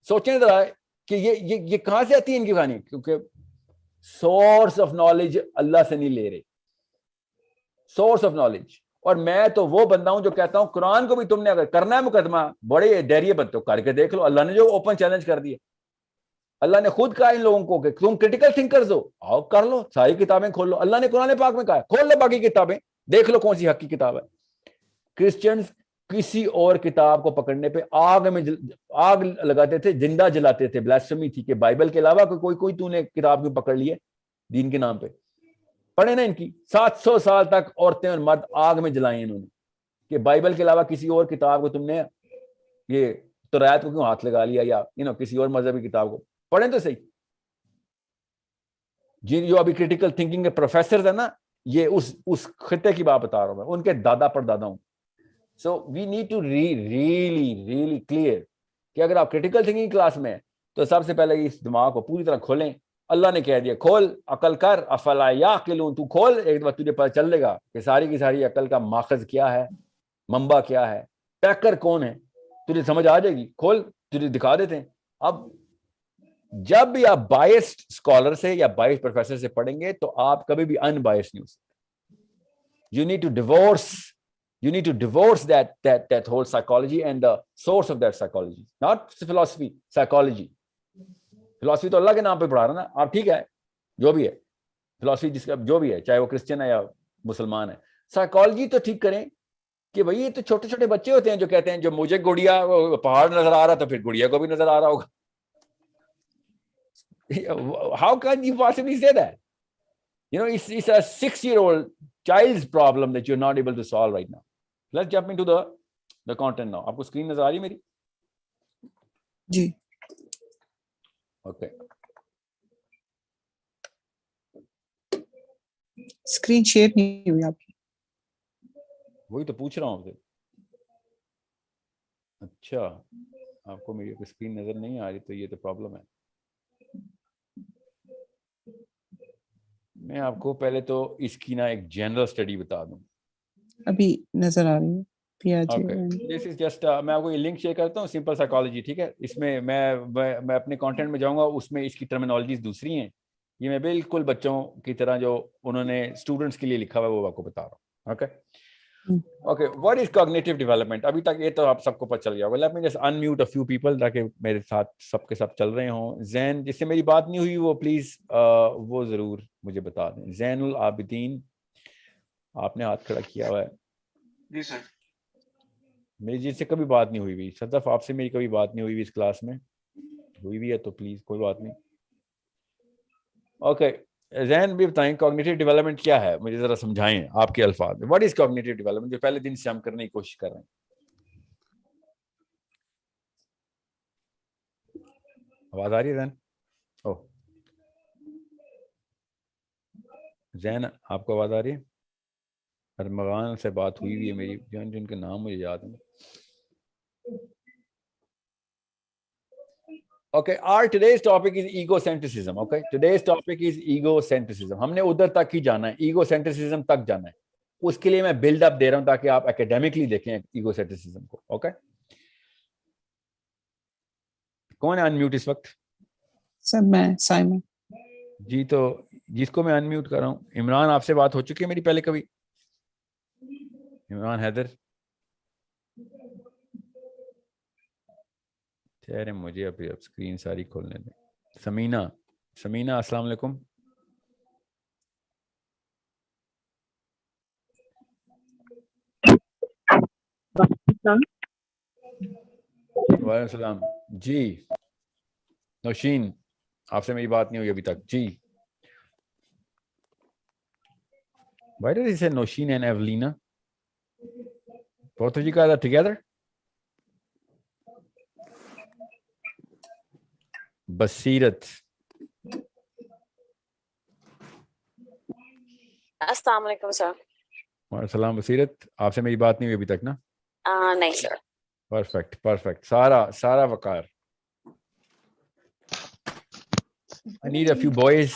سوچیں ذرا کہ یہ کہاں سے آتی ہے ان کی کہانی, کیونکہ سورس آف نالج اللہ سے نہیں لے رہے, سورس آف نالج. اور میں تو وہ بندہ ہوں جو کہتا ہوں قرآن کو بھی تم نے اگر کرنا ہے مقدمہ, بڑے ڈیریے بنتے ہو کر کے دیکھ لو. اللہ نے جو اوپن چیلنج کر دیا, اللہ نے خود کہا ان لوگوں کو کہ تم کریٹیکل تھنکرز ہو, آؤ کر لو, ساری کتابیں کھول لو. اللہ نے قرآن پاک میں کہا کھول لو باقی کتابیں, دیکھ لو کون سی حق کی کتاب ہے. کرسچنز کسی اور کتاب کو پکڑنے پہ آگ لگاتے تھے, زندہ جلاتے تھے. بلاسفمی تھی کہ بائبل کے علاوہ کوئی تو نے کتاب کیوں پکڑ لی ہے دین کے نام پہ. پڑھے نا ان کی 700 سال تک عورتیں اور مرد آگ میں جلائیں انہوں نے کہ بائبل کے علاوہ کسی اور کتاب کو تم نے یہ تورات کو کیوں ہاتھ لگا لیا, یا کسی اور مذہبی کتاب کو پڑھیں تو صحیح. جو ابھی کریٹیکل تھنکنگ کے پروفیسرز ہیں نا, یہ اس خطے کی بات بتا رہا ہوں میں, ان کے دادا پر دادا ہوں. So we need to really clear کہ اگر آپ کریٹیکل تھنکنگ کلاس میں ہیں تو سب سے پہلے اس دماغ کو پوری طرح کھولیں. اللہ نے کہہ دیا کھول, عقل کر, افلا یعقلون, تو کھول, ایک بار تجھے پتہ چل گا کہ ساری کی ساری عقل کا ماخذ کیا ہے, منبع کیا ہے, پیکر کون ہے, تجھے سمجھ آ جائے گی. کھول, تجھے دکھا دیتے ہیں. اب جب بھی آپ بائسڈ اسکالر سے یا بائسڈ پروفیسر سے پڑھیں گے تو آپ کبھی بھی ان بائسڈ نہیں ہو سکتے. You need to divorce that whole psychology and the source of that psychology, not philosophy, psychology. Philosophy تو اللہ کے نام پہ پڑھا رہا نا آپ, ٹھیک ہے جو بھی ہے فلاسفی جس کا جو بھی ہے, چاہے وہ کرسچن ہے یا مسلمان ہے. سائیکالوجی تو ٹھیک کریں کہ بھائی یہ تو چھوٹے چھوٹے بچے ہوتے ہیں جو کہتے ہیں جو مجھے گڑیا پہاڑ نظر آ رہا تو پھر گڑیا کو بھی نظر آ رہا ہوگا. How can you possibly say that? It's a 6-year-old child's problem that you're not able to solve right now. Let's jump into the content now. آپ کو اسکرین نظر آ رہی ہے میری؟ جی اوکے, اسکرین شیئر نہیں ہوئی آپ کی. وہی تو پوچھ رہا ہوں آپ سے. اچھا, آپ کو میری اسکرین نظر نہیں آ رہی تو یہ تو پرابلم ہے. میں آپ کو پہلے تو اس کی نا ایک جنرل اسٹڈی بتا دوں. ابھی نظر آ رہی ہے. دس از جسٹ, میں آپ کو یہ لنک شیئر کرتا ہوں, سمپل سائیکالوجی, ٹھیک ہے. اس میں میں اپنے کانٹینٹ میں جاؤں گا, اس میں اس کی ٹرمینالوجیز دوسری ہیں, یہ میں بالکل بچوں کی طرح جو انہوں نے اسٹوڈنٹس کے لیے لکھا ہوا ہے وہ آپ کو بتا رہا ہوں. Okay okay, what is cognitive development؟ ابھی تک یہ تو آپ سب کو پتہ چل گیا ہوگا. Let me just unmute a few people تاکہ میرے ساتھ سب کے ساتھ چل رہے ہوں. زین جس سے میری بات نہیں ہوئی وہ پلیز وہ ضرور مجھے بتا دیں. زین العابدین آپ نے ہاتھ کھڑا کیا ہوا ہے. جی سر. میری جس سے کبھی بات نہیں ہوئی ہوئی. صدف آپ سے میری کبھی بات نہیں ہوئی ہوئی اس کلاس میں؟ ہوئی بھی ہے تو پلیز کوئی بات نہیں. اوکے زین بھی بتائیں کوگنیٹو ڈیولپمنٹ کیا ہے, مجھے ذرا سمجھائیں آپ کے الفاظ میں. واٹ از کوگنیٹو ڈیولپمنٹ جو پہلے دن سے ہم کرنے کی کوشش کر رہے ہیں. آواز آ رہی ہے زین؟ اوہ زین آپ کو آواز آ رہی ہے؟ ارمغان سے بات ہوئی ہوئی ہے میری, جن کے نام مجھے یاد ہیں. Okay, our today's topic is egocentrism. Okay, today's topic is egocentrism. ہم نے ادھر تک ہی جانا ہے, egocentrism تک جانا ہے. اس کے لیے میں بلڈ اپ دے رہا ہوں تاکہ آپ اکیڈیمکلی دیکھیں egocentrism کو. اوکے کون ہے انمیوٹ اس وقت؟ سر میں سائمن. جی تو جس کو میں انمیوٹ کر رہا ہوں, عمران آپ سے بات ہو چکی ہے میری پہلے کبھی؟ عمران حیدر ٹھہرے مجھے ابھی اب اسکرین ساری کھولنے دیں. سمینہ السلام علیکم. وعلیکم السلام. جی نوشین آپ سے میری بات نہیں ہوئی ابھی تک. جی why did he say Nosheen and Evelina? Both of you guys are together? بصیرت السلام علیکم سر. وعلیکم السلام. بصیرت آپ سے میری بات نہیں ہوئی ابھی تک نا؟ نہیں سر. پرفیکٹ. سارا وقار. I need a few boys.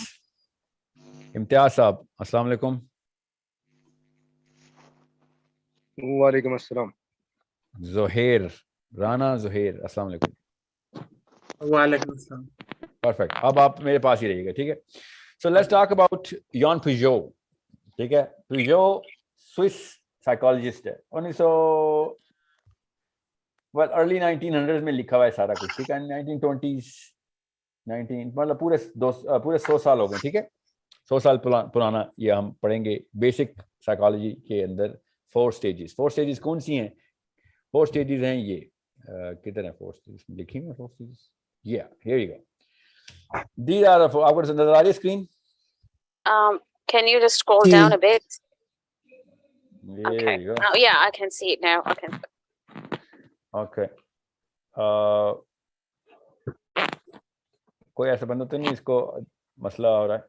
امتیاز صاحب السلام علیکم. وعلیکم السلام. زہیر رانا زہیر السلام علیکم. وعلیکم السلام. پرفیکٹ. اب آپ میرے پاس ہی رہیے گا, ٹھیک ہے. So let's talk about Jean پیجو. ٹھیک ہے, پیجو سوئس سائیکالوجسٹ ہے. 1900 ارلی 1900 میں لکھا ہوا ہے سارا کچھ, ٹھیک ہے. 1920s 19 مطلب پورے 100 سال ہو گئے, ٹھیک ہے. 100 سال پرانا یہ ہم پڑھیں گے. بیسک سائیکالوجی کے اندر 4 سٹیجز کون سی ہیں؟ 4 سٹیجز ہیں یہ. کدھر ہیں 4 سٹیجز لکھیں گے؟ 4 سٹیجز یا here you go. These are آپ کو نظر آ رہی ہے screen? Can you just scroll down a bit? There Okay. you go. Oh, yeah, I can see it now. Okay. Okay. کوئی ایسا بندہ تو نہیں اس کو مسئلہ ہو رہا ہے؟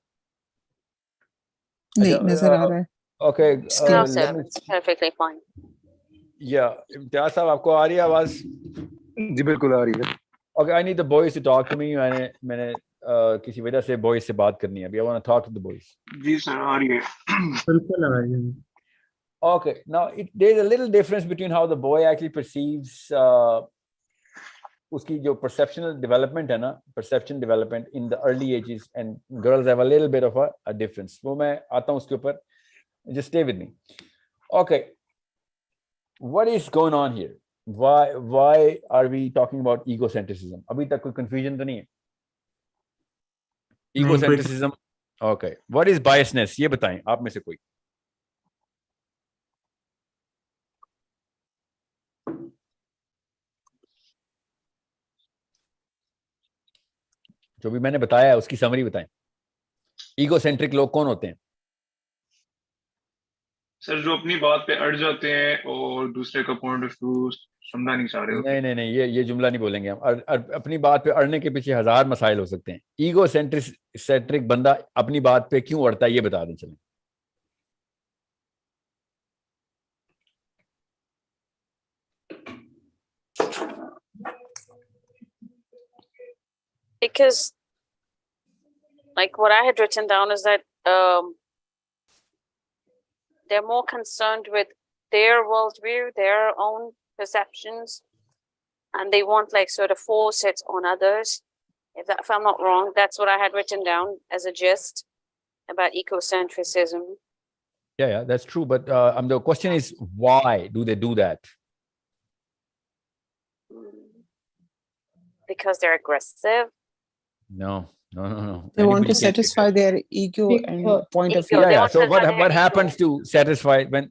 نہیں نظر آ رہا ہے. Okay. No, sir. It's perfectly fine. امتیاز صاحب آپ کو آ رہی ہے آواز؟ جی بالکل آ رہی ہے. Okay, I need the boys to talk to me. میں نے کسی وجہ سے boys سے بات کرنی ہے ابھی. I want to talk to the boys. جی سر آ رہی ہے. بالکل آ رہی ہے. Okay, now there's a little difference between how the boy actually perceives اس کی جو perceptual development ہے نا, perception development in the early ages, and girls have a little bit of a difference. وہ میں آتا ہوں اس کے اوپر. Just stay with me. Okay, what is going on here? Why are we talking about egocentrism? ابھی تک کوئی confusion تو نہیں ہے؟ Egocentrism. Okay, what is biasness? یہ بتائیں آپ میں سے کوئی. جو بھی میں نے بتایا ہے اس کی سمری بتائیں. ایگو سینٹرک لوگ کون ہوتے ہیں؟ سر جو اپنی بات پہ اڑ جاتے ہیں اور دوسرے کا پوائنٹ آف ویو سمجھنا نہیں چاہ رہے ہوتے. نہیں یہ جملہ نہیں بولیں گے ہم. اپنی بات پہ اڑنے کے پیچھے 1000 مسائل ہو سکتے ہیں. ایگو سینٹرک بندہ اپنی بات پہ کیوں اڑتا ہے یہ بتا دیں چلیں. Because, like, what I had written down is that they're more concerned with their worldview, their own perceptions, and they want, like, sort of force it on others if I'm not wrong, that's what I had written down as a gist about ecocentrism. Yeah, that's true. But the question is, why do they do that? Because they're aggressive. No. They want Anybody to can satisfy their ego and point of view. Yeah. So what happens to satisfy when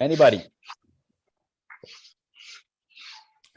Anybody?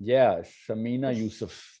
Yeah, Samina Yusuf.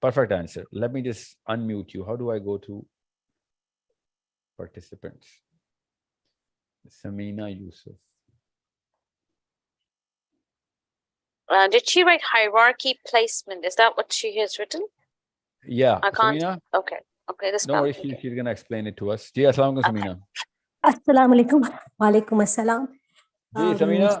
Perfect answer. Let me just unmute you. How do I go to participants? Samina Yusuf. Did she write hierarchy placement? Is that what she has written? Yeah. I can't. Samina? Okay. This No worries. She's going to explain it to us. Ji, Assalamu alaikum, Samina. Assalamu alaikum. Wa alaikum assalam. Ji, Samina,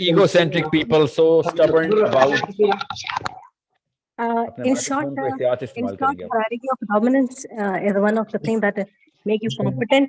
egocentric people so stubborn about? In short, hierarchy of dominance is one of the things that make you competent.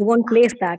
You won't place that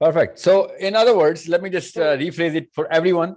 Perfect. So in other words, let me just rephrase it for everyone.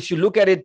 if you look at it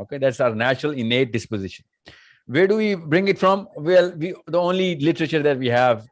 Okay, that's our natural innate disposition. Where do we bring it from? Well, the only literature that we have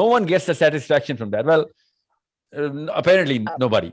No one gets a satisfaction from that. Well, apparently nobody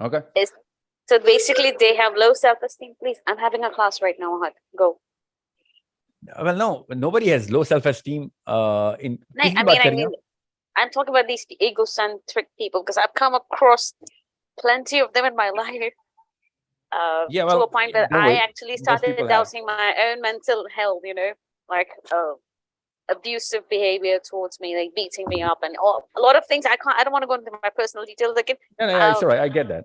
Okay? So basically they have low self-esteem. Please, I'm having a class right now. Go. Well, no, nobody has low self-esteem. I'm talking about these egocentric people because I've come across plenty of them in my life. To a point that I actually started doubting my own mental health, like abusive behavior towards me, like beating me up and a lot of things. I don't want to go into my personal details. Like it's all right. I get that.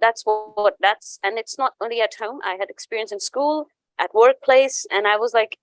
that's and it's not only at home. I had experience in school, at workplace, and I was like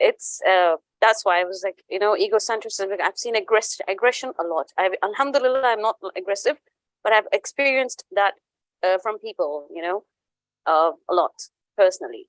it's that's why I was like egocentrism. I've seen aggression a lot. Alhamdulillah I'm not aggressive, but I've experienced that from people, a lot personally.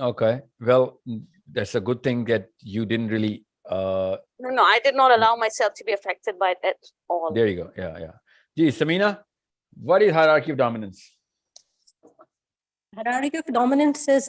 Okay, well, that's a good thing that you didn't really no, I did not allow myself to be affected by it at all. There you go. Yeah. Ji, Samina, what is hierarchy of dominance? Hierarchy of dominance is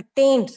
attained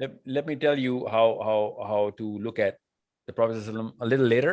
let me tell you how to look at the Prophet ﷺ a little later.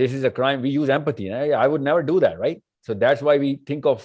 this is a crime, we use empathy. I would never do that, right? So that's why we think of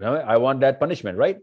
I want that punishment, right?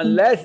Unless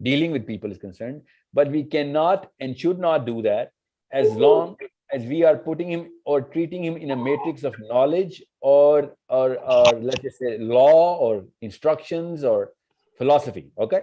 dealing with people is concerned, but we cannot and should not do that as long as we are putting him or treating him in a matrix of knowledge or let's just say law or instructions or philosophy. Okay,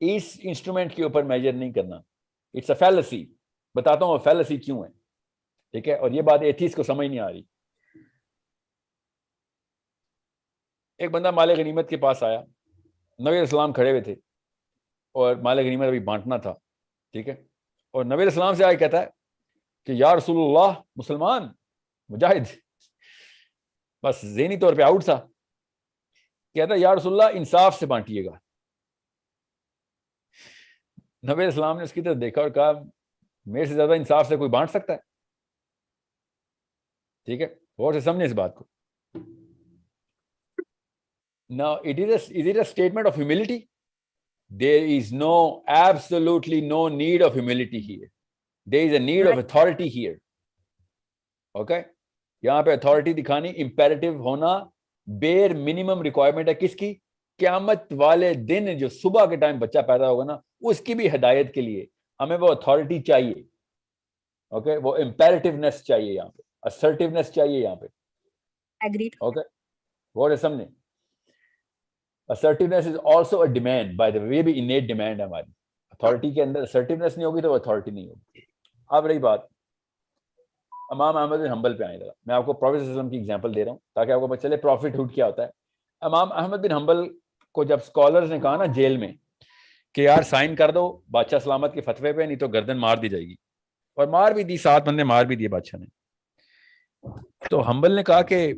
اس instrument کے اوپر measure نہیں کرنا. It's a fallacy. بتاتا ہوں fallacy کیوں ہے, ٹھیک ہے, اور یہ بات ایتھیسٹ کو سمجھ نہیں آ رہی. ایک بندہ مال غنیمت کے پاس آیا, نبی علیہ السلام کھڑے ہوئے تھے اور مال غنیمت ابھی بانٹنا تھا, ٹھیک ہے, اور نبی علیہ السلام سے آگے کہتا ہے کہ یا رسول اللہ, مسلمان مجاہد, بس ذہنی طور پہ آؤٹ تھا, کہتا ہے یا رسول اللہ انصاف سے بانٹیے گا. نبی علیہ السلام نے اس کی طرف دیکھا اور کہا میرے سے زیادہ انصاف سے کوئی بانٹ سکتا ہے؟ ٹھیک ہے, غور سے سمجھیں اس بات کو. Now, is it a statement of humility? There is absolutely no need of humility here. There is a need of authority here. Okay? یہاں پہ authority دکھانی imperative ہونا bare minimum requirement ہے کس کی؟ قیامت والے دن جو صبح کے ٹائم بچہ پیدا ہوگا نا, اس کی بھی ہدایت کے لیے ہمیں وہ authority چاہیے. Okay? وہ imperativeness چاہیے یہاں پہ, assertiveness چاہیے یہاں پہ. Agreed. Okay? غور سے سمجھیں. Assertiveness is also a demand, by the way, یہ بھی innate demand ہے ہماری. Authority کے اندر assertiveness نہیں ہوگی تو authority نہیں ہوگی. اب رہی بات امام احمد بن حنبل پہ آئیں ذرا. میں آپ کو پروفیٹ صلی اللہ علیہ وسلم کی ایگزامپل دے رہا ہوں تاکہ آپ کو پتہ چلے پروفٹ ہوڈ کیا ہوتا ہے. امام احمد بن حنبل کو جب اسکالرز نے کہا نا جیل میں کہ یار سائن کر دو بادشاہ سلامت کے فتوے پہ, نہیں تو گردن مار دی جائے گی, اور مار بھی دی, 7 بندے مار بھی دیے بادشاہ نے. تو حنبل نے کہا کہ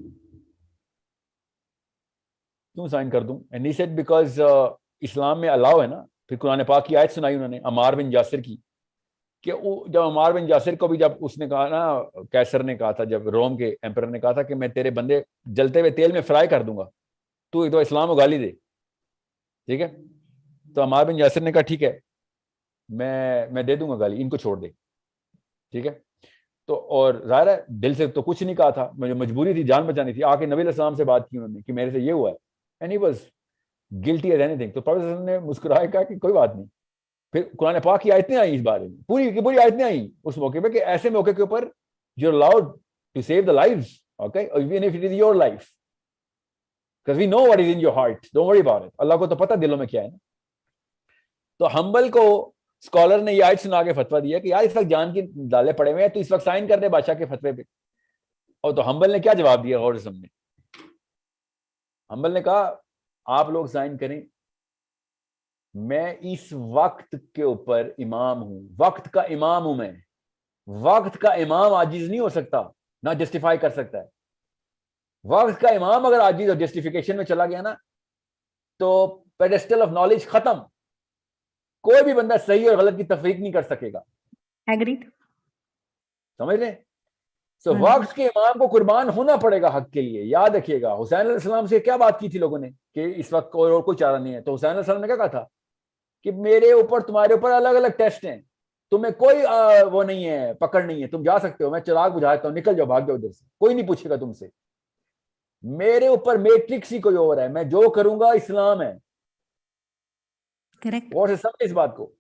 کیوں سائن کر دوں؟ اینڈ ہی سیڈ بیکاز اسلام میں الاؤ ہے نا. پھر قرآن پاک کی آیت سنائی انہوں نے عمار بن یاسر کی, کہ جب عمار بن یاسر کو بھی جب اس نے کہا نا, کیسر نے کہا تھا, جب روم کے ایمپرر نے کہا تھا کہ میں تیرے بندے جلتے ہوئے تیل میں فرائی کر دوں گا, تو اسلام کو گالی دے, ٹھیک ہے. تو عمار بن یاسر نے کہا ٹھیک ہے میں دے دوں گا گالی, ان کو چھوڑ دے, ٹھیک ہے. تو اور ظاہر ہے دل سے تو کچھ نہیں کہا تھا, مجھے مجبوری تھی, جان بچانی تھی. آ کے نبی علیہ السلام سے بات کی انہوں نے کہ میرے سے یہ ہوا ہے, and he was guilty as any thing. تو پروفیٹ صلی اللہ علیہ وسلم نے مسکرایا, کہا کہ کوئی بات نہیں. پھر قرآن پاک کی آیتیں آئیں اس بارے میں, پوری کی پوری آیتیں آئیں اس موقع پہ کہ ایسے موقع کے اوپر you are allowed to save the lives, okay, even if it is your life, because we know what is in your heart, don't worry about it. اللہ کو تو پتہ دلوں میں کیا ہے نا. تو حنبل کو اسکالر نے یہ آیت سنا کے فتویٰ دیا کہ یار اس وقت جان کی ڈالے پڑے ہوئے ہیں, تو اس وقت سائن کر دے بادشاہ کے فتوے پہ. اور تو حنبل نے کیا جواب دیا غور سے سمجھیں. حنبل نے کہا آپ لوگ سائن کریں, میں اس وقت کے اوپر امام ہوں, وقت کا امام ہوں میں. وقت کا امام عاجز نہیں ہو سکتا, نہ جسٹیفائی کر سکتا ہے. وقت کا امام اگر عاجز اور جسٹیفیکیشن میں چلا گیا نا, تو پیڈسٹل آف نالج ختم. کوئی بھی بندہ صحیح اور غلط کی تفریق نہیں کر سکے گا. Agreed. سمجھ لیں. سو وقت کے امام کو قربان ہونا پڑے گا حق کے لیے. یاد رکھیے گا حسین علیہ السلام سے کیا بات کی تھی لوگوں نے کہ اس وقت اور کوئی چارہ نہیں ہے. تو حسین علیہ السلام نے کیا کہا تھا کہ میرے اوپر تمہارے اوپر الگ الگ ٹیسٹ ہیں, تمہیں کوئی وہ نہیں ہے, پکڑ نہیں ہے, تم جا سکتے ہو, میں چراغ بجھا دیتا ہوں, نکل جاؤ, بھاگ جاؤ ادھر سے, کوئی نہیں پوچھے گا تم سے. میرے اوپر میٹرکس ہی کوئی اور ہے, میں جو کروں گا اسلام ہے. اور سمجھ اس بات کو.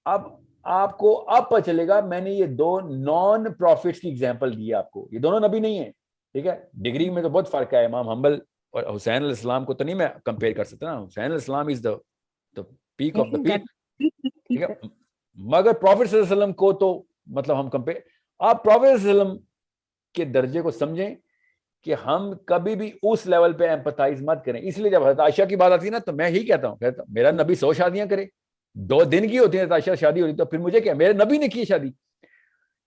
اب آپ کو اب پتہ چلے گا, میں نے یہ 2 نان پروفٹس کی ایگزامپل دی ہے آپ کو. یہ دونوں نبی نہیں ہیں, ٹھیک ہے. ڈگری میں تو بہت فرق ہے. امام حنبل اور حسین علیہ السلام کو تو نہیں میں کمپیئر کر سکتا نا. حسین علیہ السلام از the peak of the peak, ٹھیک ہے. مگر پروفٹ صلی اللہ علیہ وسلم کو تو مطلب ہم کمپیئر, آپ پروفٹ صلی اللہ علیہ وسلم کے درجے کو سمجھیں کہ ہم کبھی بھی اس لیول پہ ایمپتھائز مت کریں. اس لیے جب حضرت عائشہ کی بات آتی ہے نا, تو میں ہی کہتا ہوں میرا نبی 100 شادیاں کرے, 2 دن کی ہوتی ہیں عائشہ شادی ہو رہی, تو پھر مجھے کیا, میرے نبی نے کی شادی.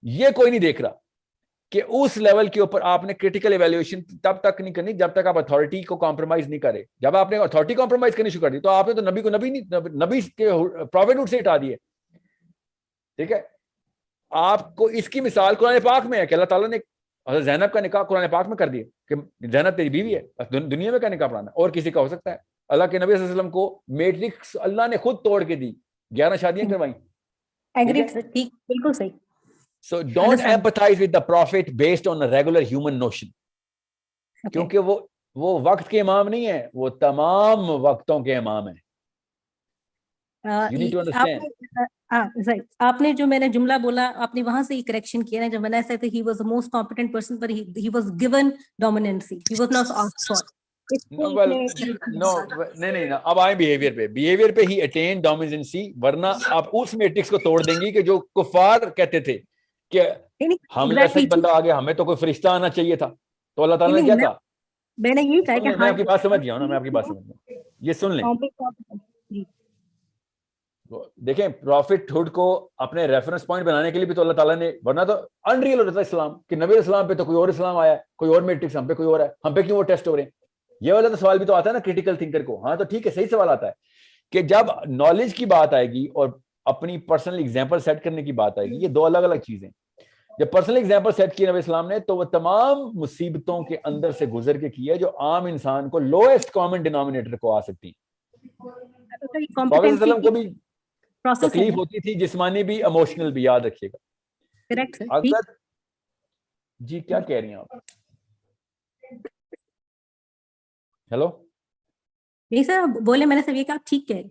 یہ کوئی نہیں دیکھ رہا کہ اس لیول کے اوپر آپ نے کریٹیکل ایویلیویشن تب تک نہیں کرنی جب تک آپ اتھارٹی کو کمپرومائز نہیں کرے. جب آپ نے اتھارٹی کمپرومائز کرنی شروع کر دی, تو آپ نے تو نبی کو نبی کے پروفیٹ سے ہٹا دیے, ٹھیک ہے. آپ کو اس کی مثال قرآن پاک میں ہے کہ اللہ تعالیٰ نے حضرت زینب کا نکاح قرآن پاک میں کر دیا کہ زینب تیری بیوی ہے. دنیا میں کا نکاح پڑھانا اور کسی کا ہو سکتا ہے. اللہ کے نبی صلی اللہ علیہ وسلم کو میٹرکس اللہ نے خود توڑ کے دی, 11 شادیاں کروائیں. بالکل صحیح. So don't empathize with the prophet based on a regular human notion. کیونکہ وہ وقت کے امام نہیں ہے, وہ تمام وقتوں کے امام ہیں. You need to understand. آپ نے جو میں نے جملہ بولا, آپ نے وہاں سے ہی کریکشن کیا نا. جب میں نے ایسا تھا he was the most competent person, but he was given dominancy, he was not asked for. نہیں اب آئے بیہیویئر پہ ہی اٹین ڈومیننسی, ورنہ آپ اس میٹرکس کو توڑ دیں گی کہ جو کفار کہتے تھے کہ ہم جیسا بندہ آ گیا, ہمیں تو کوئی فرشتہ آنا چاہیے تھا, تو اللہ تعالیٰ نے کیا کہا, میں نے یہی کہا کہ میں آپ کی بات سمجھ گیا ہوں نا, میں آپ کی بات سمجھ گیا, یہ سن لیں. دیکھیں پروفٹ ہوڈ کو اپنے ریفرنس پوائنٹ بنانے کے لیے بھی تو اللہ تعالیٰ نے, ورنہ تو انریل ہوتا ہے اسلام کہ نبی اسلام پہ تو کوئی اور اسلام آیا ہے, کوئی اور میٹرکس, ہم پہ کوئی اور ہے, ہم پہ کیوں وہ ٹیسٹ ہو رہے ہیں. یہ والا تو سوال بھی تو آتا ہے نا کریٹیکل تھنکر کو. ہاں تو ٹھیک ہے, صحیح سوال آتا ہے کہ جب نالج کی بات آئے گی اور اپنی پرسنل ایگزامپل سیٹ کرنے کی بات آئے گی, یہ دو الگ الگ چیزیں. جب پرسنل ایگزامپل سیٹ کی نبی اسلام نے, تو وہ تمام مصیبتوں کے اندر سے گزر کے کی ہے جو عام انسان کو لوئسٹ کامن ڈینومینیٹر کو آ سکتی. پروفیسر وسلم کو بھی تکلیف ہوتی تھی, جسمانی بھی, ایموشنل بھی, یاد رکھیے گا. اگر جی کیا کہہ رہی ہیں آپ؟ ہیلو نہیں سر بولے, میں نے سر یہ کہا آپ ٹھیک کہہ رہے,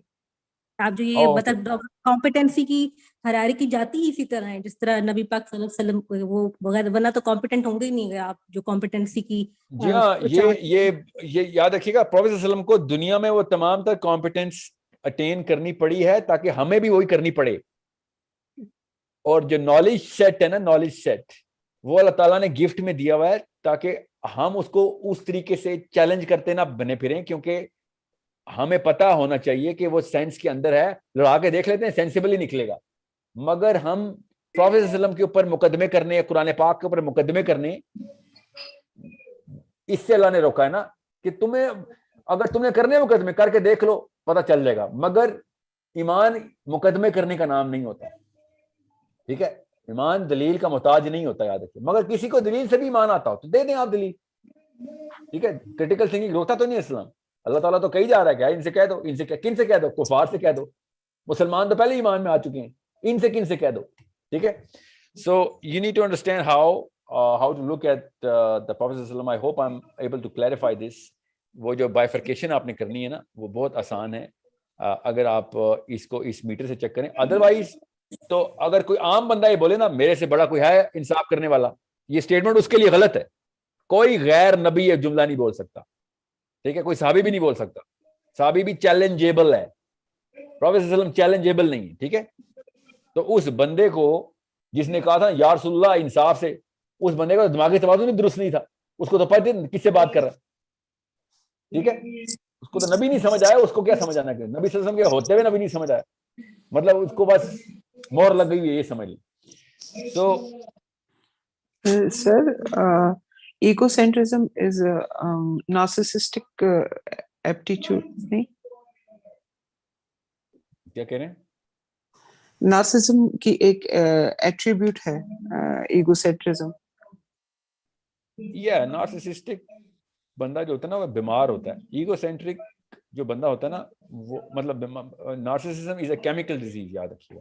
آپ جو یہ بتا کمپیٹنسی کی ہرارکی جاتی ہی اسی طرح ہے جس طرح نبی پاک صلی اللہ علیہ وسلم وہ بغیر, ورنہ تو کمپیٹنٹ ہوں گے ہی نہیں آپ جو کمپیٹنسی کی. جی ہاں, یہ یاد رکھیے گا, پروفیسر صلی اللہ علیہ وسلم کو دنیا میں وہ تمام تر کمپیٹنس اٹین کرنی پڑی ہے تاکہ ہمیں بھی وہی کرنی پڑے. اور جو نالج سیٹ ہے نا, نالج سیٹ وہ اللہ تعالیٰ نے گفٹ میں دیا ہوا ہے تاکہ ہم اس کو اس طریقے سے چیلنج کرتے نہ بنے پھریں, کیونکہ ہمیں پتا ہونا چاہیے کہ وہ سائنس کے اندر ہے, لڑا کے دیکھ لیتے ہیں سینسیبل ہی نکلے گا. مگر ہم پروفیسر صلی اللہ علیہ وسلم کے اوپر مقدمے کرنے, قرآن پاک کے اوپر مقدمے کرنے, اس سے اللہ نے روکا ہے نا کہ تمہیں اگر تم نے کرنے مقدمے کر کے دیکھ لو پتہ چل جائے گا. مگر ایمان مقدمے کرنے کا نام نہیں ہوتا, ٹھیک ہے. ایمان دلیل کا محتاج نہیں ہوتا, یاد رکھیے. مگر کسی کو دلیل سے بھی ایمان آتا ہو تو دے دیں آپ دلیل, ٹھیک ہے. کریٹیکل تھنکنگ روکتا تو نہیں اسلام. اللہ تعالیٰ تو کہی جا رہا ہے کہ ان سے کہہ دو, ان سے کن سے کہہ دو, کفار سے کہہ دو. مسلمان تو پہلے ایمان میں آ چکے ہیں, ان سے کن سے کہہ دو, ٹھیک ہے. So you need to understand how to look at the Prophet ﷺ. I hope I'm able to clarify this. وہ جو bifurcation آپ نے کرنی ہے نا, وہ بہت آسان ہے اگر آپ اس کو اس میٹر سے چیک کریں. ادروائز تو اگر کوئی عام بندہ یہ بولے نا میرے سے بڑا کوئی ہے انصاف کرنے والا, یہ اسٹیٹمنٹ اس کے لیے غلط ہے. کوئی غیر نبی یہ جملہ نہیں بول سکتا, ٹھیک ہے. کوئی صحابی بھی نہیں بول سکتا. صحابی بھی چیلنجیبل ہے, پروفیسر صلی اللہ علیہ وسلم چیلنجیبل نہیں ہے, ٹھیک ہے. تو اس بندے کو جس نے کہا تھا یا رسول اللہ انصاف سے, اس بندے کا دماغی توازن نہیں درست نہیں تھا. اس کو تو پتہ کس سے بات کر رہا ہے, ٹھیک ہے. اس کو تو نبی نہیں سمجھ آیا, اس کو کیا سمجھ آنا کہ نبی صلی اللہ علیہ وسلم کے ہوتے ہوئے نبی نہیں سمجھ آیا, مطلب اس کو بس مور لگ گئی ہے, یہ سمجھ لیں. سو سر ایگوسینٹرزم از نارسسسٹک ایپٹیچیوڈ, نہیں کیا کہہ رہے ہیں؟ نارسسزم کی ایک ایٹریبیوٹ ہے ایگوسینٹرزم. یہ نارسسسٹک بندہ جو ہوتا ہے نا وہ بیمار ہوتا ہے. ایگو سینٹرک جو بندہ ہوتا ہے نا وہ مطلب narcissism is a chemical disease, یاد رکھیے.